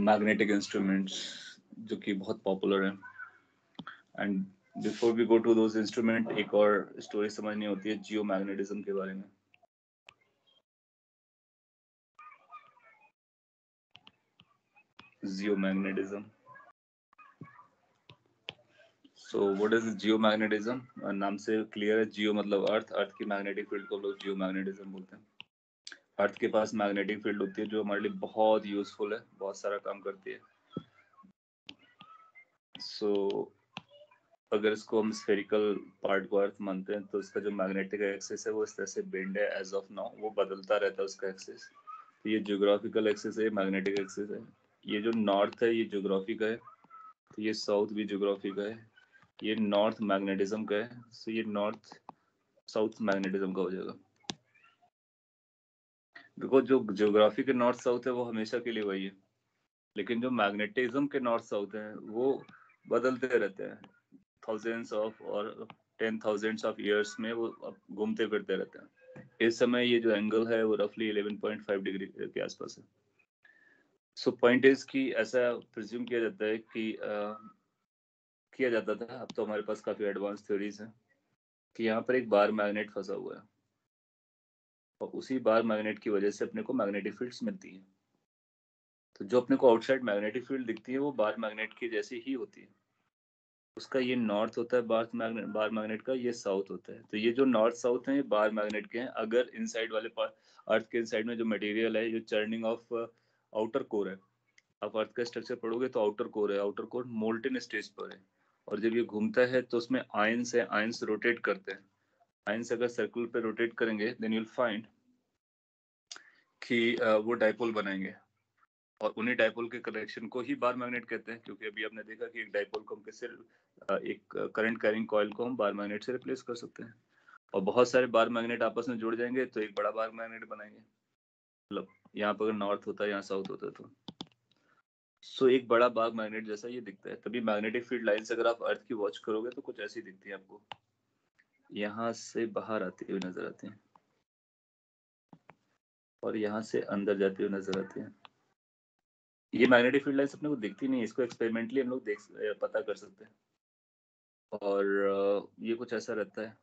Speaker 1: मैग्नेटिक इंस्ट्रूमेंट्स जो कि बहुत पॉपुलर हैं. And before we go to those instrument, एक और स्टोरी समझनी होती है जियो मैग्नेटिज्म के बारे में. Geomagnetism. So what is geomagnetism? नाम से क्लियर है, जियो मतलब अर्थ, अर्थ की मैग्नेटिक फील्ड को लोग जियोमैग्नेटिज्म बोलते हैं. अर्थ के पास मैग्नेटिक फील्ड होती है जो हमारे लिए बहुत यूजफुल है, बहुत सारा काम करती है. सो अगर इसको हम स्फेरिकल पार्ट को अर्थ मानते हैं तो इसका जो मैग्नेटिक एक्सिस है वो इस तरह से बेंड है एज ऑफ नाउ, वो बदलता रहता है उसका एक्सिस. तो ये ज्योग्राफिकल एक्सिस है, मैग्नेटिक एक्सिस है. ये जो नॉर्थ है ये ज्योग्राफी का है, तो ये साउथ भी ज्योग्राफी का है. ये नॉर्थ मैग्नेटिज्म का है, सो ये नॉर्थ साउथ मैग्नेटिज्म का हो जाएगा. बिकॉज जो ज्योग्राफी के नॉर्थ साउथ है वो हमेशा के लिए वही है, लेकिन जो मैग्नेटिज्म के नॉर्थ साउथ है वो बदलते रहते हैं. थाउजेंड्स ऑफ और 10,000 ऑफ ईयर्स में वो घूमते फिरते रहते हैं. इस समय ये जो एंगल है वो रफली 11.5 डिग्री के आसपास है। सो पॉइंट इज कि ऐसा प्रिज्यूम किया जाता है कि किया जाता था, अब तो हमारे पास काफी एडवांस थ्योरीज हैं, कि यहाँ पर एक बार मैग्नेट फंसा हुआ है और उसी बार मैग्नेट की वजह से अपने को मैग्नेटिक फील्ड्स मिलती हैं। तो जो अपने को आउटसाइड मैग्नेटिक फील्ड दिखती है वो बार मैग्नेट की जैसी ही होती है। उसका ये नॉर्थ होता है बार मैग्नेट का, ये साउथ होता है। तो ये जो नॉर्थ साउथ है ये बार मैग्नेट के हैं। अगर इनसाइड वाले पार्ट, अर्थ के इनसाइड में जो मटेरियल है, जो चर्निंग ऑफ आउटर कोर है, आप अर्थ का स्ट्रक्चर पढ़ोगे तो आउटर कोर है, आउटर कोर मोल्टन स्टेज पर है, और जब ये घूमता है तो उसमें आयंस है, आयंस रोटेट करते हैं। आयंस अगर सर्कल पे रोटेट करेंगे देन यू विल फाइंड कि वो डाइपोल बनाएंगे, और उन्हीं डाइपोल के कनेक्शन को ही बार मैग्नेट कहते हैं। क्योंकि अभी आपने देखा कि एक डाइपोल को हम किससे, एक करंट कैरिंग कॉइल को हम बार मैग्नेट से रिप्लेस कर सकते हैं, और बहुत सारे बार मैग्नेट आपस में जुड़ जाएंगे तो एक बड़ा बार मैग्नेट बनाएंगे। मतलब यहाँ पर अगर नॉर्थ होता है, यहाँ साउथ होता है, तो सो एक बड़ा बार मैग्नेट जैसा ये दिखता है। तभी मैग्नेटिक फील्ड लाइंस अगर आप अर्थ की वॉच करोगे तो कुछ ऐसी दिखती है आपको, यहाँ से बाहर आती हुई नजर आती है और यहाँ से अंदर जाती हुई नजर आती है। ये मैग्नेटिक फील्ड लाइंस अपने को दिखती नहीं है, इसको एक्सपेरिमेंटली हम लोग पता कर सकते हैं। और ये कुछ ऐसा रहता है,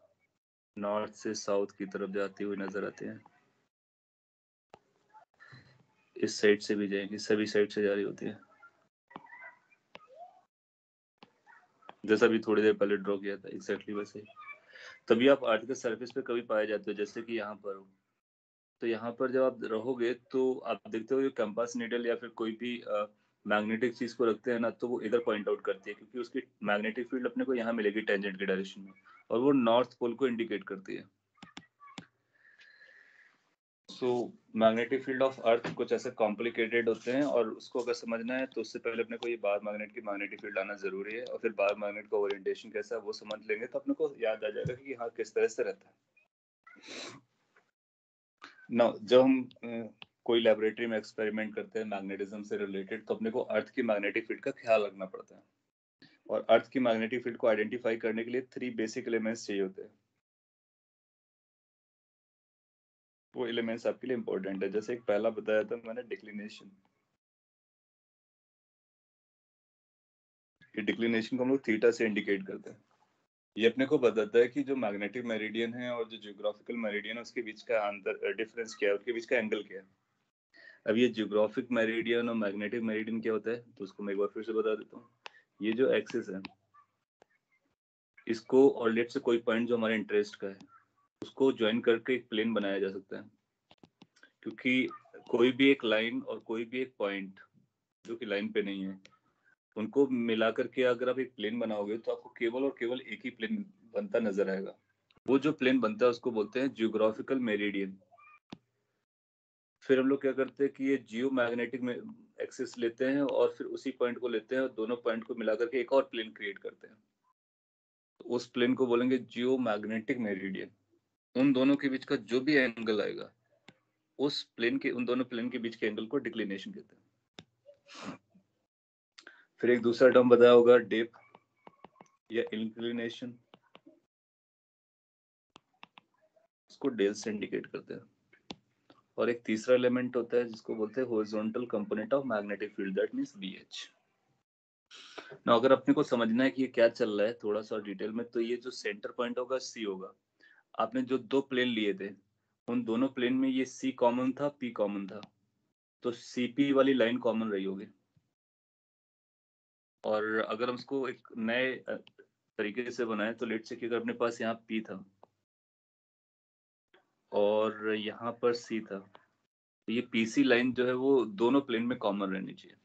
Speaker 1: नॉर्थ से साउथ की तरफ जाती हुई नजर आते हैं। इस साइड से भी जाएंगी, सभी साइड से जा रही होती है, जैसा भी थोड़ी देर पहले ड्रॉ किया था, एग्जैक्टली वैसे ही। तभी आप अर्थ के सरफेस पे कभी पाए जाते हो, जैसे कि यहाँ पर हो। तो यहाँ पर जब आप रहोगे तो आप देखते हो कंपास नीडल या फिर कोई भी मैग्नेटिक चीज को रखते हैं ना, तो वो इधर पॉइंट आउट करती है, क्योंकि उसकी मैग्नेटिक फील्ड अपने को यहाँ मिलेगी टेंजेंट के डायरेक्शन में, और वो नॉर्थ पोल को इंडिकेट करती है। So magnetic field of earth कुछ ऐसे कॉम्प्लिकेटेड होते हैं, और उसको अगर समझना है तो उससे पहले अपने को ये बार मैग्नेट की मैग्नेटिक फील्ड आना जरूरी है, और फिर बार मैग्नेट का ओरिएंटेशन कैसा है वो समझ लेंगे तो अपने को याद आ जाएगा कि हाँ किस तरह से रहता है ना। जब हम कोई लेबोरेटरी में एक्सपेरिमेंट करते हैं मैग्नेटिज्म से रिलेटेड, तो अपने को अर्थ की मैग्नेटिक फील्ड का ख्याल रखना पड़ता है, और अर्थ की मैग्नेटिक फील्ड को आइडेंटिफाई करने के लिए 3 बेसिक एलिमेंट्स चाहिए होते हैं। वो एलिमेंट्स आपके लिए इंपॉर्टेंट है, जैसे एक पहला बताया था मैंने, डिक्लिनेशन। ये डिक्लिनेशन को हम लोग थीटा से इंडिकेट करते हैं। ये अपने को बताता है कि जो मैग्नेटिक मेरिडियन है और जो जियोग्राफिकल मेरिडियन है उसके बीच का अंतर, डिफरेंस क्या है, उसके बीच का एंगल क्या है। अब ये जियोग्राफिक मेरिडियन और मैग्नेटिक मेरिडियन क्या होता है, तो उसको मैं एक बार फिर से बता देता हूँ। ये जो एक्सिस है, इसको और लेट से कोई पॉइंट जो हमारे इंटरेस्ट का है उसको ज्वाइन करके एक प्लेन बनाया जा सकता है। क्योंकि कोई भी एक लाइन और कोई भी एक पॉइंट जो कि लाइन पे नहीं है, उनको मिला करके अगर आप एक प्लेन बनाओगे तो आपको केवल और केवल एक ही प्लेन बनता नजर आएगा। वो जो प्लेन बनता है उसको बोलते हैं जियोग्राफिकल मेरिडियन। फिर हम लोग क्या करते हैं कि ये जियो मैग्नेटिक में एक्सिस लेते हैं और फिर उसी पॉइंट को लेते हैं और दोनों पॉइंट को मिला करके एक और प्लेन क्रिएट करते हैं, तो उस प्लेन को बोलेंगे जियो मैग्नेटिक मेरिडियन। उन दोनों के बीच का जो भी एंगल आएगा, उस प्लेन के, उन दोनों प्लेन के बीच के एंगल को डिक्लिनेशन कहते हैं। फिर एक दूसरा टर्म बताया होगा, डेप या इंक्लिनेशन, उसको डेल से इंडिकेट करते हैं। और एक तीसरा एलिमेंट होता है जिसको बोलते हैं horizontal component of magnetic field, that means BH. ना अगर अपने को समझना है कि ये क्या चल रहा है थोड़ा सा डिटेल में, तो ये जो सेंटर पॉइंट होगा सी होगा। आपने जो 2 प्लेन लिए थे, उन दोनों प्लेन में ये सी कॉमन था, पी कॉमन था, तो सीपी वाली लाइन कॉमन रही होगी। और अगर हम इसको एक नए तरीके से बनाए तो लेट से कि अगर अपने पास यहाँ पी था और यहाँ पर सी था, तो ये पीसी लाइन जो है वो दोनों प्लेन में कॉमन रहनी चाहिए।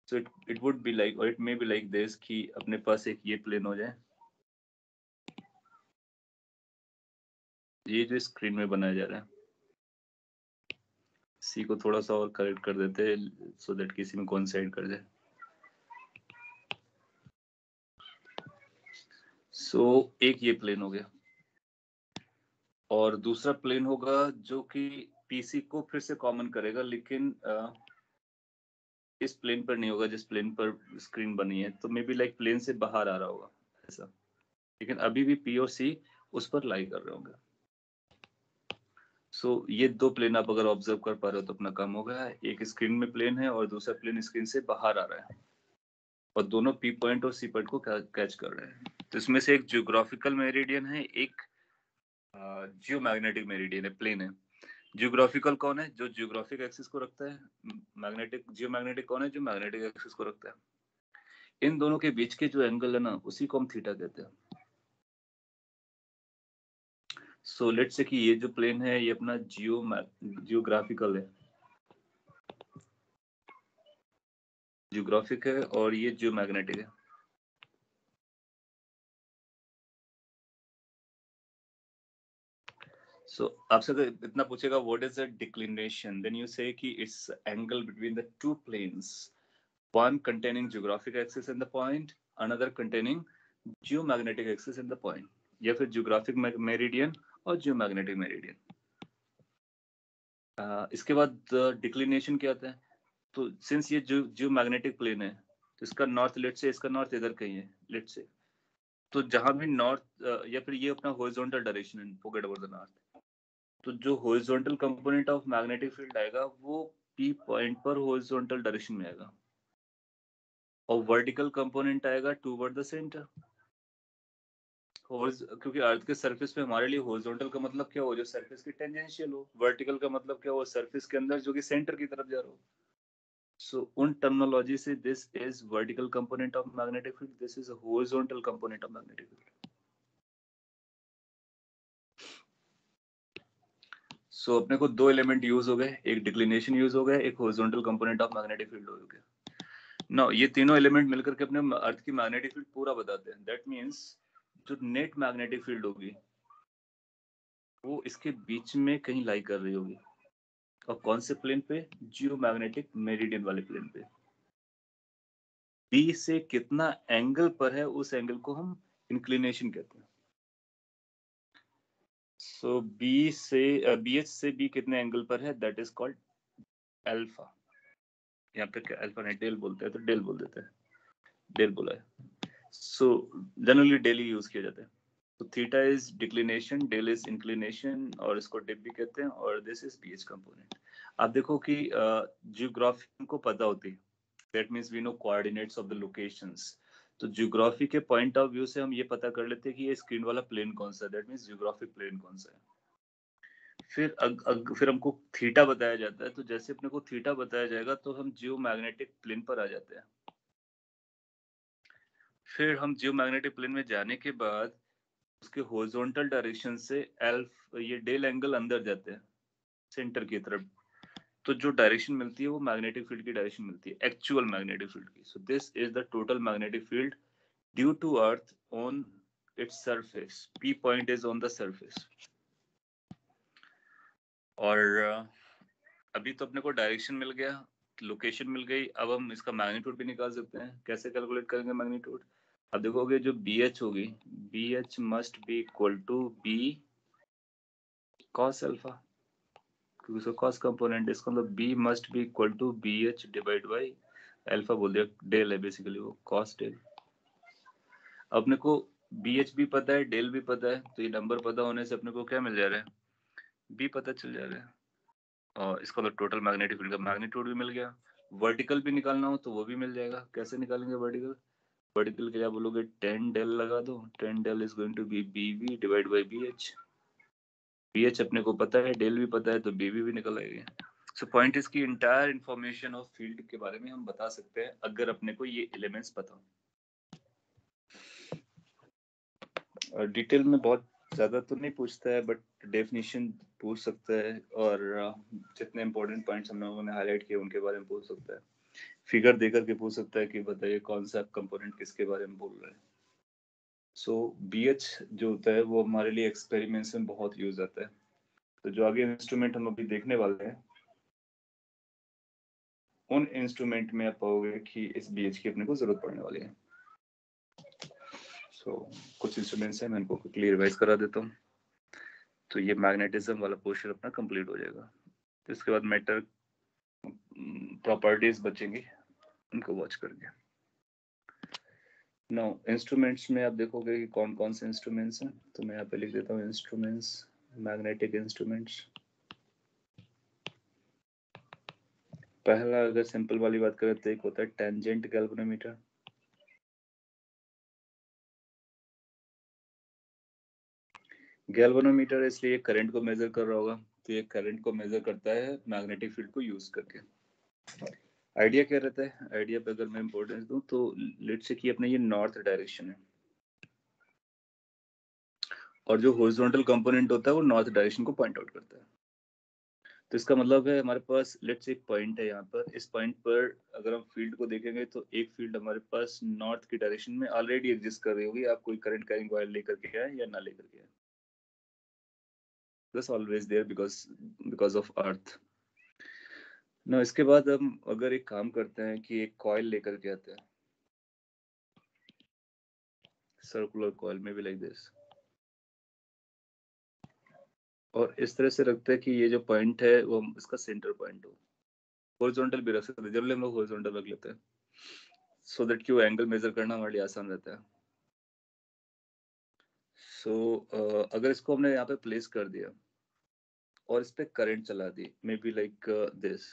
Speaker 1: So it would be like, और it may be like this, कि अपने पास एक ये प्लेन हो जाए, ये जो स्क्रीन में बनाया जा रहा है। सी को थोड़ा सा और करेक्ट कर देते हैं सो दैट किसी में कोइंसाइड कर जाए। सो एक ये प्लेन हो गया, और दूसरा प्लेन होगा जो कि पीसी को फिर से कॉमन करेगा, लेकिन इस प्लेन पर नहीं होगा जिस प्लेन पर स्क्रीन बनी है, तो मे बी लाइक प्लेन से बाहर आ रहा होगा ऐसा, लेकिन अभी भी पी और सी उस पर लाई कर रहे होंगे। सो ये दो प्लेन आप अगर ऑब्जर्व कर पा रहे हो तो अपना काम हो गया है। एक स्क्रीन में प्लेन है और दूसरा प्लेन स्क्रीन से बाहर आ रहा है और दोनों पी पॉइंट और सी पॉइंट को कैच कर रहे हैं। तो इसमें से एक जियोग्राफिकल मेरिडियन है, एक जियोमैग्नेटिक मेरिडियन है, प्लेन है। जियोग्राफिकल कौन है? जो जियोग्राफिक एक्सिस को रखता है। मैग्नेटिक जियोमैग्नेटिक कौन है? जो मैग्नेटिक एक्सिस को रखता है। इन दोनों के बीच के जो एंगल है ना, उसी को हम थीटा कहते हैं। सो लेट्स से कि ये जो प्लेन है ये अपना जियोग्राफिकल है, जियोग्राफिक है, और ये जियोमैग्नेटिक है। सो आपसे अगर इतना पूछेगा what is the declination, then you say that it's angle between the two planes, one containing geographic axis in the point, another containing geomagnetic axis in the point, या फिर geographic meridian और geomagnetic meridian। इसके बाद declination क्या आता है? तो since ये जियोमैग्नेटिक प्लेन है तो इसका नॉर्थ, लेट से इसका नॉर्थ इधर कहीं है, लेट से, तो जहां भी नॉर्थ या फिर ये अपना हॉरिजॉन्टल डायरेक्शन है, फॉरगेट अबाउट द नॉर्थ, तो जो horizontal component of magnetic field आएगा वो पी पॉइंट पर हॉरिजॉन्टल डायरेक्शन में आएगा और वर्टिकल कंपोनेंट आएगा टूवर्ड द सेंटर। क्योंकि अर्थ के सरफेस पे हमारे लिए हॉरिजॉन्टल का मतलब क्या हो? जो सरफेस की टेंजेंशियल हो। वर्टिकल का मतलब क्या हो? सरफेस के अंदर जो कि सेंटर की तरफ जा रहा हो। सो उन टर्मिनोलॉजी से this is vertical component of magnetic field, this is horizontal component of magnetic field. So अपने को दो एलिमेंट यूज हो गए, एक डिक्लिनेशन यूज हो गया, एक horizontal component of magnetic field हो गया। नाउ ये तीनों एलिमेंट मिलकर के अपने अर्थ की मैग्नेटिक फील्ड पूरा बताते हैं। दैट मींस जो नेट मैग्नेटिक फील्ड होगी वो इसके बीच में कहीं लाई कर रही होगी। और कौन से प्लेन पे? जियोमैग्नेटिक मेरिडियन वाले प्लेन पे। बी से कितना एंगल पर है उस एंगल को हम इंक्लिनेशन कहते हैं। सो बी से बी एच से बी कितने एंगल पर है, दैट इज कॉल्ड अल्फा। यहाँ पे क्या अल्फा नहीं डेल बोलते हैं, तो डेल बोल देते हैं, डेल बोला है। सो जनरली डेल ही यूज किया जाता है। तो theta is declination, del is inclination, और इसको डिप भी कहते हैं, और दिस इज पीएच कंपोनेंट। आप देखो कि जियोग्राफी को पता होती है, that means we know coordinates of the locations. तो जियोग्राफी के पॉइंट ऑफ व्यू से हम ये पता कर लेते हैं कि ये स्क्रीन वाला प्लेन कौन सा है, दैट मींस जियोग्राफिक प्लेन कौन सा है। फिर हमको थीटा बताया जाता है, तो जैसे अपने को थीटा बताया जाएगा तो हम जियोमैग्नेटिक प्लेन पर आ जाते हैं। फिर हम जियोमैग्नेटिक प्लेन में जाने के बाद उसके हॉरिजॉन्टल डायरेक्शन से ये डेल एंगल अंदर जाते हैं सेंटर की तरफ। तो जो डायरेक्शन मिलती है वो मैग्नेटिक फील्ड की डायरेक्शन मिलती है, एक्चुअल मैग्नेटिक फील्ड की। So this is the total magnetic field due to earth on its surface. P point is on the surface. और अभी तो अपने को डायरेक्शन मिल गया, लोकेशन मिल गई, अब हम इसका मैग्नीट्यूड भी निकाल सकते हैं। कैसे कैलकुलेट करेंगे मैग्नीट्यूड? अब देखोगे जो बी एच होगी, B H must be equal to B cos alpha, क्योंकि उसका कॉस कंपोनेंट, इसका मतलब B must be equal to B H divide by alpha बोल दिया, डेल है बेसिकली वो कॉस डेल। अपने को बी एच भी पता है, डेल भी पता है, तो ये नंबर पता होने से अपने को क्या मिल जा रहा है? बी पता चल जा रहा है, और इसका मतलब टोटल मैग्नेटिक फील्ड का मैग्नीट्यूड भी मिल गया। वर्टिकल भी निकालना हो तो वो भी मिल जाएगा। कैसे निकालेंगे वर्टिकल? वर्टिकल के लिए बोलोगे 10 डेल लगा दो, 10 del is going to be B V divide by B H. B H अपने को पता है, डेल भी पता है, तो बी वी भी निकल आएगी। सो पॉइंट इज की इंटायर इंफॉर्मेशन ऑफ फील्ड के बारे में हम बता सकते हैं अगर अपने को ये एलिमेंट्स पता हो। डिटेल में बहुत ज्यादा तो नहीं पूछता है, बट डेफिनेशन पूछ सकता है, और जितने इंपॉर्टेंट पॉइंट्स हम लोगों ने हाईलाइट किए उनके बारे में पूछ सकता है। फिगर देकर के पूछ सकता है कि बताइए कौन सा कंपोनेंट किसके बारे में बोल रहा है। सो बीएच जो होता है वो हमारे लिए एक्सपेरिमेंट्स में बहुत यूज आता है। तो जो आगे इंस्ट्रूमेंट हम अभी देखने वाले हैं उन इंस्ट्रूमेंट में आप पाओगे कि इस बीएच की अपने को जरूरत पड़ने वाली है। सो कुछ इंस्ट्रूमेंट्स हैं, मैं इनको क्लियर रिवाइज करा देता हूँ। तो ये मैग्नेटिज्म वाला पोर्शन अपना कंप्लीट हो जाएगा। तो इसके बाद मैटर प्रॉपर्टीज बचेंगी, उनको वॉच करके। नो इंस्ट्रूमेंट्स में आप देखोगे कि कौन कौन से इंस्ट्रूमेंट्स हैं, तो मैं यहाँ पे लिख देता हूँ इंस्ट्रूमेंट्स, मैग्नेटिक इंस्ट्रूमेंट्स। पहला अगर सिंपल वाली बात करें तो एक होता है टेंजेंट गैल्वेनोमीटर। गैल्वेनोमीटर इसलिए करंट को मेजर कर रहा होगा, तो ये करंट को मेजर करता है मैग्नेटिक फील्ड को यूज करके। आइडिया क्या रहता है? आइडिया पे अगर मैं इंपॉर्टेंस दूं तो लेट्स से कि अपने ये नॉर्थ डायरेक्शन है और जो हॉरिजॉन्टल कंपोनेंट होता है वो नॉर्थ डायरेक्शन को पॉइंट आउट करता है। तो इसका मतलब है हमारे पास लेट्स एक पॉइंट है यहाँ पर, इस पॉइंट पर अगर हम फील्ड को देखेंगे तो एक फील्ड हमारे पास नॉर्थ की डायरेक्शन में ऑलरेडी एग्जिस्ट कर रही होगी, आप कोई करंट कैरिंग वायर लेकर के आए या ना लेकर के आए, that's always there because of earth ना। इसके बाद हम अगर एक काम करते हैं कि एक कॉइल लेकर के आते हैं, सर्कुलर कॉइल में भी लाइक दिस, और इस तरह से रखते हैं कि ये जो पॉइंट है वो इसका सेंटर पॉइंट हो। हॉरिजॉन्टल भी रख सकते हैं, जनरली हम लोग हॉरिजॉन्टल रख लेते हैं सो दैट कि वो एंगल मेजर करना हमारे लिए आसान रहता है। सो अगर इसको हमने यहाँ पे प्लेस कर दिया और इस पे करंट चला दी मे बी लाइक दिस,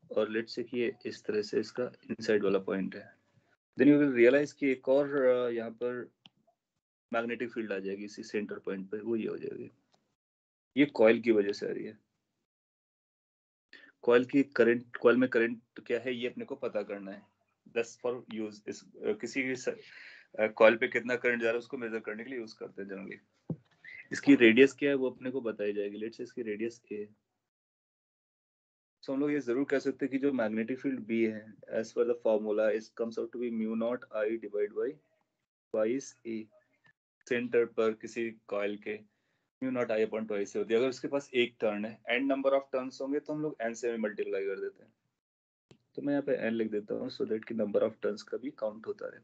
Speaker 1: और लेट्स से कि ये इस तरह से इसका इनसाइड वाला पॉइंट है, देन यू विल रियलाइज कि एक और यहाँ पर मैग्नेटिक फील्ड आ जाएगी इसी सेंटर पॉइंट पे, वो ये हो जाएगी। ये कॉइल की वजह से आ रही है। कॉइल में करंट क्या है ये अपने को पता करना है, दस फॉर यूज इस किसी भी कॉइल पे कितना करंट जा रहा है उसको मेजर करने के लिए यूज करते हैं जनरली। इसकी रेडियस क्या है वो अपने को बताई जाएगी, लेट्स से इसकी रेडियस ए है। सो हम लोग ये जरूर कह सकते हैं कि जो मैग्नेटिक फील्ड बी है एज पर the formula is comes out to be mu naught I divide by twice A. Centre पर किसी कॉइल के mu naught I upon twice से होती है। अगर उसके पास एक टर्न है, एन नंबर ऑफ टर्न्स होंगे तो हम लोग एन से मल्टीप्लाई कर देते हैं। तो मैं यहाँ पे एन लिख देता हूँ सो दैट कि नंबर ऑफ टर्न्स का भी काउंट होता रहे।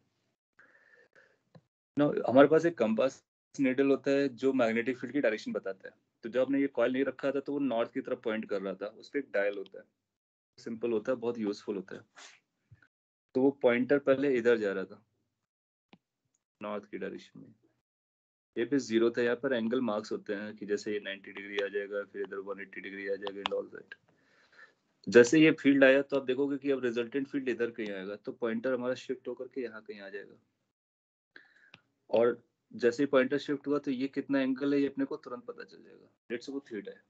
Speaker 1: ना हमारे पास एक कंपास नीडल होता है जो मैग्नेटिक फील्ड की डायरेक्शन बताता है। तो जब आपने ये कॉइल नहीं रखा था तो वो नॉर्थ की तरफ पॉइंट कर रहा था, उस पर एक डायल होता है, सिंपल होता है, बहुत यूजफुल होता है। तो वो पॉइंटर पहले इधर जा रहा था नॉर्थ की डायरेक्शन में, ये पे जीरो था। यहाँ पर एंगल मार्क्स होते हैं कि जैसे ये 90 डिग्री आ जाएगा, फिर इधर 180 डिग्री आ जाएगा एंड ऑल दैट। जैसे ये फील्ड आया तो आप देखोगे कि अब रिजल्टेंट फील्ड इधर कहीं आएगा, तो पॉइंटर हमारा शिफ्ट होकर के यहाँ कहीं आ जाएगा। और जैसे ही पॉइंटर शिफ्ट हुआ तो ये कितना एंगल है ये अपने को तुरंत पता चल जाएगा। लेट्स सपोज थीटा है,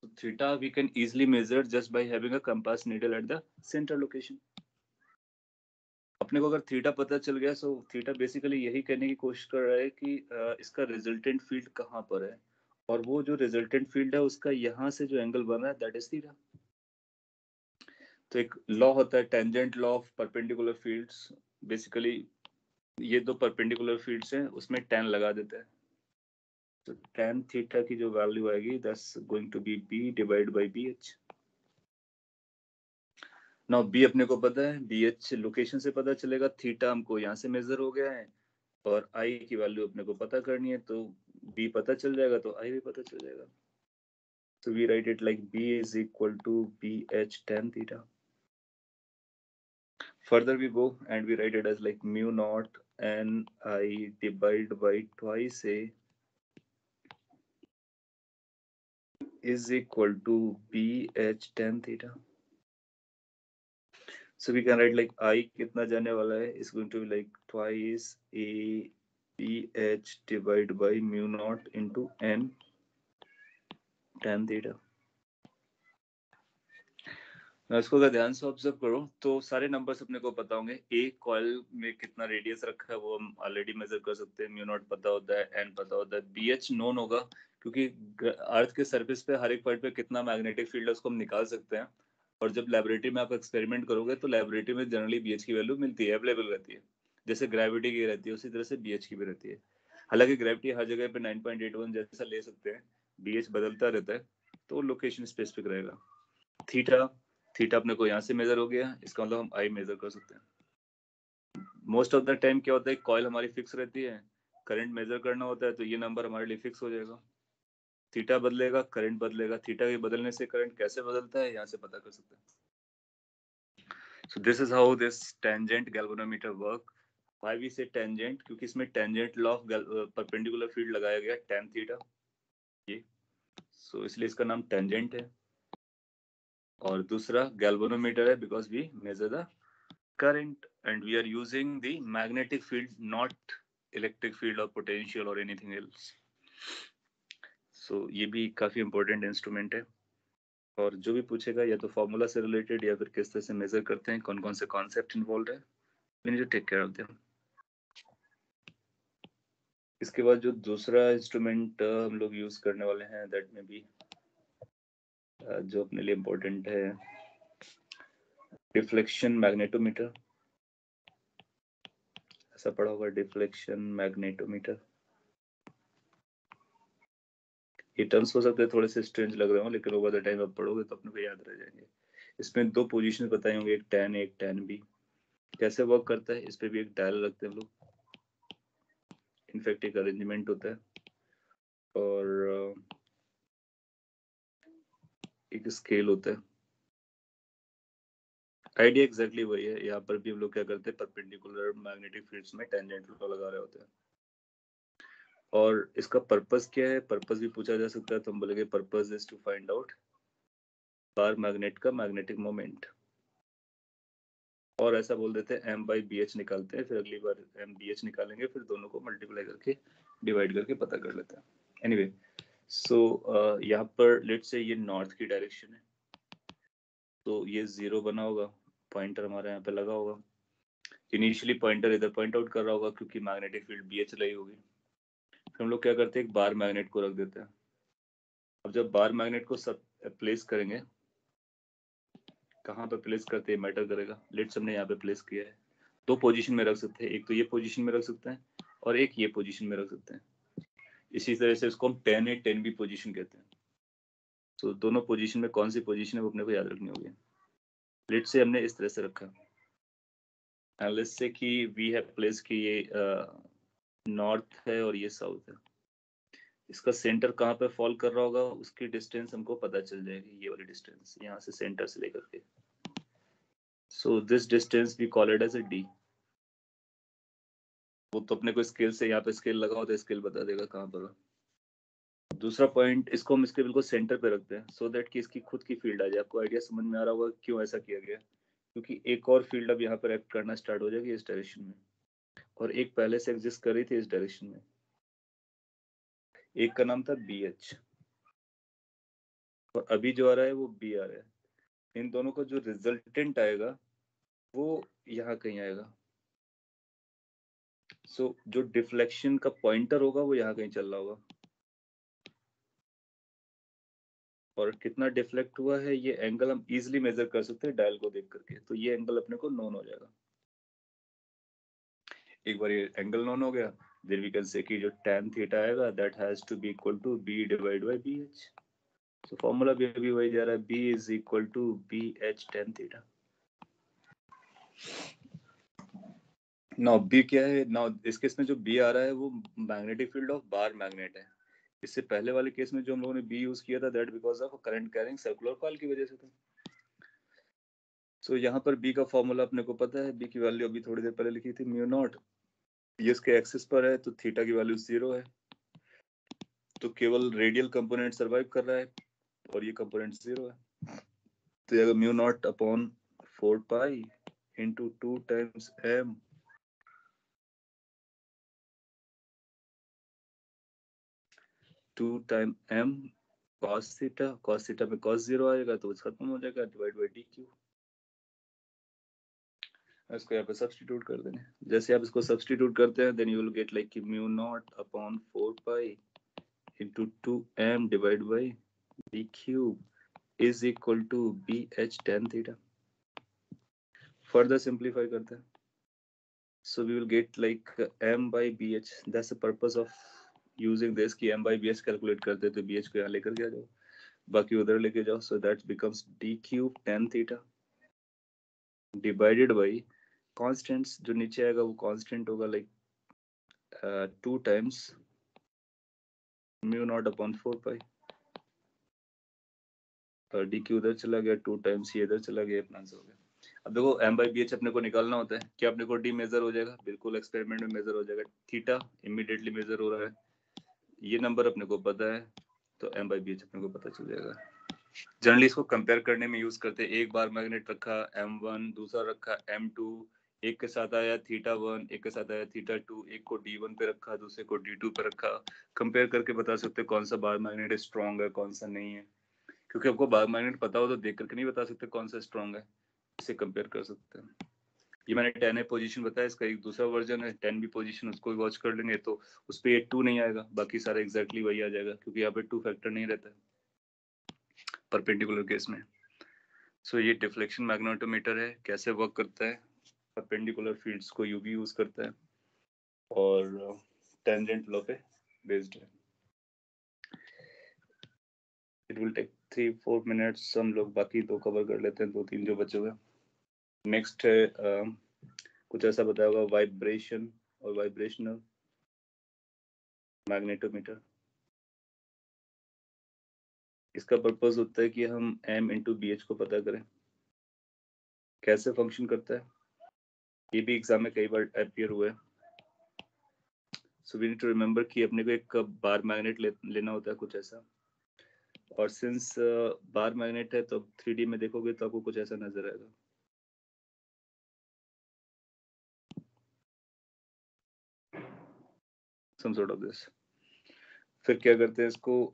Speaker 1: तो theta we can easily measure just by having a compass needle at the centre location. अपने को अगर थीटा पता चल गया सो थीटा बेसिकली यही कहने की कोशिश कर रहा है कि इसका रिजल्टेंट फील्ड कहाँ पर है, और वो जो रिजल्टेंट फील्ड है उसका यहाँ से जो एंगल बन रहा है दैट इज थीटा। तो एक लॉ होता है tangent law of perpendicular fields. Basically ये दो परपेंडिकुलर फील्ड्स हैं उसमें tan लगा देते हैं, तो tan थीटा की जो वैल्यू आएगी that's going to be b divide by bh। Now b अपने को पता है, bh लोकेशन से पता चलेगा, थीटा हमको यहाँ से मेजर हो गया है और i की वैल्यू अपने को पता करनी है, तो b पता चल जाएगा तो i भी पता चल जाएगा। So we write it like b is equal to bh tan theta. Further we go and we write it as like mu naught n I divided by twice a is equal to bh tan theta. So we can write like I कितना जाने वाला है is going to be like twice a bh divided by mu naught into n tan theta. इसको अगर ध्यान से observe करो तो सारे नंबर्स अपने को पता होंगे। एक कॉइल में कितना रेडियस रखा है वो हम ऑलरेडी मेजर कर सकते हैं, म्यू नॉट पता होता है, एन पता होता है, बीएच नोन होगा क्योंकि अर्थ के सरफेस पे हर एक पॉइंट पे कितना मैग्नेटिक फील्ड है उसको हम निकाल सकते हैं। और जब लेबोरेटरी में आप एक्सपेरिमेंट करोगे तो लेबोरेटरी में जनरली बीएच की वैल्यू मिलती है, अवेलेबल रहती है। जैसे ग्रेविटी की रहती है उसी तरह से बीएच की भी रहती है। हालांकि ग्रेविटी हर जगह पे 9.81 जैसा ले सकते हैं, बीएच बदलता रहता है तो लोकेशन स्पेसिफिक रहेगा। थीटा अपने को यहाँ से मेजर हो गया, इसका मतलब हम आई मेजर कर सकते हैं। मोस्ट ऑफ द टाइम क्या होता है कॉइल हमारी फिक्स रहती है, करंट मेजर करना होता है तो ये नंबर हमारे लिए फिक्स हो जाएगा। थीटा बदलेगा करंट बदलेगा, थीटा के बदलने से करंट कैसे बदलता है यहाँ से पता कर सकते हैं। So this is how this tangent galvanometer work. Why we say tangent, क्योंकि इसमें tangent law of perpendicular field लगाया गया tan थीटा ये, सो इसलिए इसका नाम टेंजेंट है। और दूसरा गैल्वेनोमीटर है because we measure the current and we are using the magnetic field, not electric field or potential or anything else. So ये भी काफी important instrument है और जो भी पूछेगा या तो फॉर्मूला से रिलेटेड या फिर किस तरह से मेजर करते हैं, कौन कौन से कॉन्सेप्ट इन्वॉल्व है, we need to take care of them. इसके बाद जो दूसरा इंस्ट्रूमेंट हम लोग यूज करने वाले हैं दैट में भी जो अपने लिए इम्पोर्टेंट है, डिफ्लेक्शन मैग्नेटोमीटर। ऐसा पढ़ा होगा, डिफ्लेक्शन मैग्नेटोमीटर। ये टर्म्स हो सकते हैं थोड़े से स्ट्रेंज लग रहे हो, लेकिन ओवर द टाइम आप पढ़ोगे तो अपने को याद रह जाएंगे। इसमें दो पोजीशन बताए होंगे, एक tan एक tan B। कैसे वर्क करता है, इस पे भी एक डायल रखते हैं हम लोग, इनफैक्ट एक अरेंजमेंट होता है और एक स्केल होता है। आइडिया एग्जैक्टली वही है। यहाँ पर भी हम लोग क्या करते हैं, परपेंडिकुलर मैग्नेटिक फील्ड्स में टेंजेंट लॉ लगा रहे होते हैं। और इसका पर्पस क्या है, पर्पस भी पूछा जा सकता है, तो हम बोलेंगे purpose is to find out bar magnet का मैग्नेटिक मोमेंट। और ऐसा बोल देते हैं M/BH निकालते हैं, फिर अगली बार MBH निकालेंगे, फिर दोनों को मल्टीप्लाई करके डिवाइड करके पता कर लेते हैं। एनीवे सो यहाँ पर लेट से ये नॉर्थ की डायरेक्शन है, तो ये 0 बना होगा, पॉइंटर हमारे यहाँ पे लगा होगा। इनिशियली पॉइंटर इधर पॉइंट आउट कर रहा होगा क्योंकि मैग्नेटिक फील्ड BH रही होगी। फिर हम लोग क्या करते हैं, एक बार मैग्नेट को रख देते हैं। अब जब बार मैग्नेट को सब प्लेस करेंगे, कहाँ पे प्लेस करते हैं मैटर करेगा। लेट्स हमने यहाँ पे प्लेस किया है, दो पोजीशन में रख सकते हैं, एक तो ये पोजीशन में रख सकते हैं और एक ये पोजीशन में रख सकते हैं। इसी तरह से इसको हम 10A 10B पोजीशन कहते हैं। तो दोनों पोजीशन में कौन सी पोजीशन है वो अपने को याद रखनी होगी। लेट्स से हमने इस तरह से रखा, लेट्स से कि वी हैव प्लेस कि ये नॉर्थ है और ये साउथ है। इसका सेंटर कहाँ पे फॉल कर रहा होगा, उसकी डिस्टेंस हमको पता चल जाएगी, ये वाली डिस्टेंस यहाँ से सेंटर से लेकर के। So this distance we call it as a D। वो तो अपने को स्केल से, यहाँ पे स्केल लगाओ तो स्केल बता देगा कहाँ पर। दूसरा पॉइंट, इसको हम इसके बिल्कुल सेंटर पे रखते हैं सो दैट कि इसकी खुद की फील्ड आ जाए। आपको आइडिया समझ में आ रहा होगा क्यों ऐसा किया गया, क्योंकि एक और फील्ड अब यहाँ पर एक्ट करना स्टार्ट हो जाएगी इस डायरेक्शन में, और एक पहले से एग्जिस्ट कर रही थी इस डायरेक्शन में। एक का नाम था BH और अभी जो आ रहा है वो B आ रहा है। इन दोनों का जो रिजल्टेंट आएगा वो यहाँ कहीं आएगा। सो जो डिफ्लेक्शन का पॉइंटर होगा वो यहाँ कहीं चल रहा होगा, और कितना डिफ्लेक्ट हुआ है ये एंगल हम इजीली मेजर कर सकते हैं डायल को देख करके। तो ये एंगल अपने को नोन हो जाएगा। एक बार ये एंगल नोन हो गया, देन वी कैन से कि जो tan थीटा आएगा that has to be equal to B divide by BH। तो फॉर्मूला भी अभी वही जा रहा है, B is equal to BH tan theta. Now B क्या है, नाउ इस केस में जो B आ रहा है वो magnetic field of bar magnet है। इससे पहले वाले केस में जो हम लोगों ने B यूज किया था that because of current carrying circular coil की वजह से था। सो यहाँ पर B का फॉर्मूला अपने को पता है, B की वैल्यू अभी थोड़ी देर पहले लिखी थी, म्यू नॉट। ये इसके एक्सिस पर है तो थीटा की वैल्यू 0 है, तो केवल रेडियल कंपोनेंट सरवाइव कर रहा है और ये कंपोनेंट 0 है। तो ये mu naught upon 4 pi into 2 times M 2 time M cos theta में cos 0 आएगा तो खत्म हो जाएगा, डिवाइड बाई DQ। इसको यहाँ पे सब्स्टिट्यूट कर देंगे। जैसे आप इसको सब्स्टिट्यूट करते हैं then you will get like mu naught upon 4 pi into 2M divide by DQ is equal to BH tan theta. Further simplify करते हैं, so we will get like M/BH। that's the purpose of using this कि M/BH calculate करते तो BH को यहाँ लेकर के आ जाओ, बाकी उधर लेके जाओ। so that becomes D cube tan theta divided by constants जो नीचे आएगा वो कांस्टेंट होगा like 2 times mu naught upon 4 पाई, और DQ उधर चला गया, 2 टाइम्स ये इधर चला गया, अपना आंसर हो गया। अब देखो M/BH अपने को निकालना होता है, क्या अपने को D मेजर हो जाएगा, बिल्कुल एक्सपेरिमेंट में मेजर हो जाएगा। थीटा इमीडिएटली मेजर हो रहा है, ये नंबर अपने को पता है तो M/BH अपने को पता चल जाएगा। जनरली इसको कंपेयर करने में यूज करते हैं। एक बार मैग्नेट रखा M1, दूसरा रखा M2, एक के साथ आया θ1, एक के साथ आया θ2, एक को D1 पे रखा, दूसरे को D2 पे रखा। कंपेयर करके बता सकते हैं कौन सा बार मैग्नेट स्ट्रॉन्ग है, कौन सा नहीं है। क्योंकि आपको बार मैग्नेट पता हो तो देख करके नहीं बता सकते कौन सा स्ट्रॉन्ग है, इसे कंपेयर कर सकते हैं। ये मैंने 10A पोजीशन बताया, इसका एक दूसरा वर्जन है 10B पोजीशन, उसको भी वॉच कर लेंगे तो उस पर 2 नहीं आएगा, बाकी सारा एग्जैक्टली वही आ जाएगा, क्योंकि यहाँ पे 2 फैक्टर नहीं रहता है परपेंडिकुलर केस में। सो ये डिफ्लेक्शन मैग्नेटोमीटर है, कैसे वर्क करता है, परपेंडिकुलर फील्ड्स को यूवी यूज करता है और टेंजेंट लॉ पे बेस्ड है। इट विल टेक 3-4 मिनट्स, हम लोग बाकी 2 कवर कर लेते हैं, 2-3 जो बचे हुए। नेक्स्ट है कुछ ऐसा बताया होगा, वाइब्रेशन और वाइब्रेशनल मैग्नेटोमीटर। इसका पर्पस होता है कि हम M into BH को पता करें कैसे फंक्शन करता है। ये भी एग्जाम में कई बार अपीयर हुआ है। So we need to remember कि अपने को एक बार मैग्नेट लेना होता है कुछ ऐसा, और सिंस बार मैग्नेट है तो 3D में देखोगे तो आपको कुछ ऐसा नजर आएगा। Some sort of this. फिर क्या करते हैं, इसको